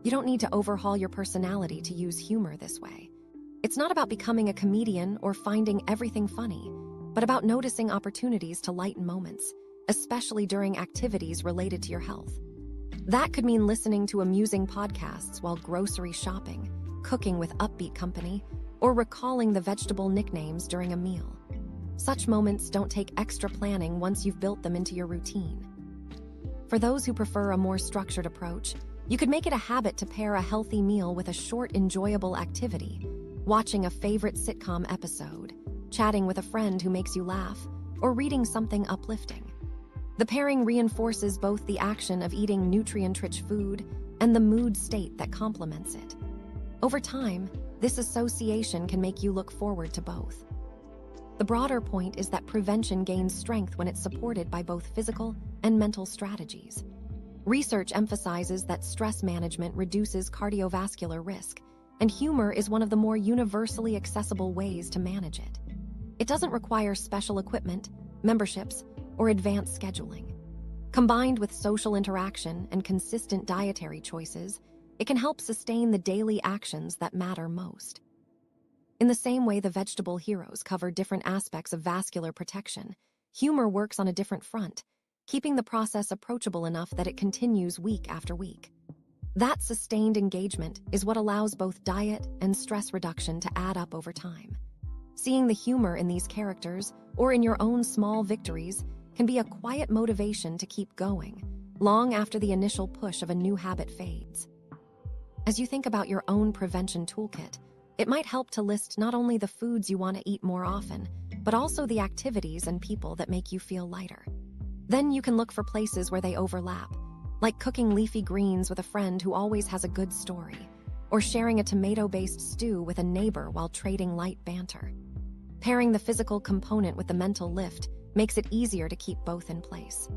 You don't need to overhaul your personality to use humor this way. It's not about becoming a comedian or finding everything funny, but about noticing opportunities to lighten moments, especially during activities related to your health. That could mean listening to amusing podcasts while grocery shopping, cooking with upbeat company, or recalling the vegetable nicknames during a meal. Such moments don't take extra planning once you've built them into your routine. For those who prefer a more structured approach, you could make it a habit to pair a healthy meal with a short, enjoyable activity, watching a favorite sitcom episode, chatting with a friend who makes you laugh, or reading something uplifting. The pairing reinforces both the action of eating nutrient-rich food and the mood state that complements it. Over time, this association can make you look forward to both. The broader point is that prevention gains strength when it's supported by both physical and mental strategies. Research emphasizes that stress management reduces cardiovascular risk, and humor is one of the more universally accessible ways to manage it. It doesn't require special equipment, memberships, or advanced scheduling. Combined with social interaction and consistent dietary choices, it can help sustain the daily actions that matter most. In the same way the vegetable heroes cover different aspects of vascular protection, humor works on a different front, keeping the process approachable enough that it continues week after week. That sustained engagement is what allows both diet and stress reduction to add up over time. Seeing the humor in these characters, or in your own small victories, can be a quiet motivation to keep going, long after the initial push of a new habit fades. As you think about your own prevention toolkit, it might help to list not only the foods you want to eat more often, but also the activities and people that make you feel lighter. Then you can look for places where they overlap, like cooking leafy greens with a friend who always has a good story, or sharing a tomato-based stew with a neighbor while trading light banter. Pairing the physical component with the mental lift makes it easier to keep both in place.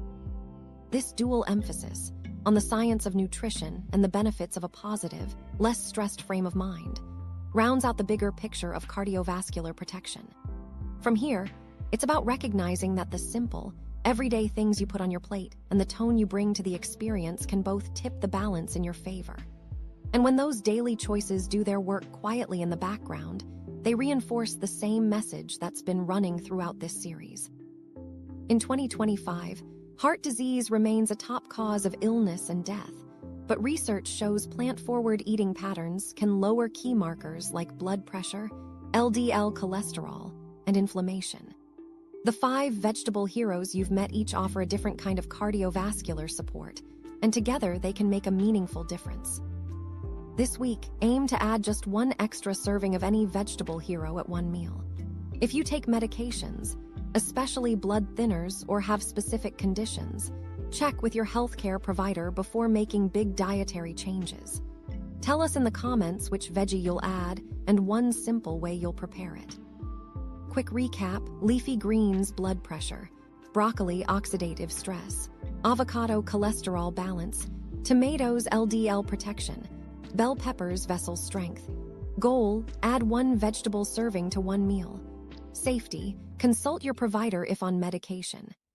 This dual emphasis on the science of nutrition and the benefits of a positive, less stressed frame of mind rounds out the bigger picture of cardiovascular protection. From here, it's about recognizing that the simple, everyday things you put on your plate and the tone you bring to the experience can both tip the balance in your favor. And when those daily choices do their work quietly in the background, they reinforce the same message that's been running throughout this series. In 2025, heart disease remains a top cause of illness and death, but research shows plant-forward eating patterns can lower key markers like blood pressure, LDL cholesterol, and inflammation. The 5 vegetable heroes you've met each offer a different kind of cardiovascular support, and together they can make a meaningful difference. This week, aim to add just 1 extra serving of any vegetable hero at one meal. If you take medications, especially blood thinners, or have specific conditions, check with your healthcare provider before making big dietary changes. Tell us in the comments which veggie you'll add and one simple way you'll prepare it. Quick recap: leafy greens, blood pressure; broccoli, oxidative stress; avocado, cholesterol balance; tomatoes, LDL protection; bell peppers, vessel strength. Goal: add 1 vegetable serving to 1 meal. Safety: consult your provider if on medication.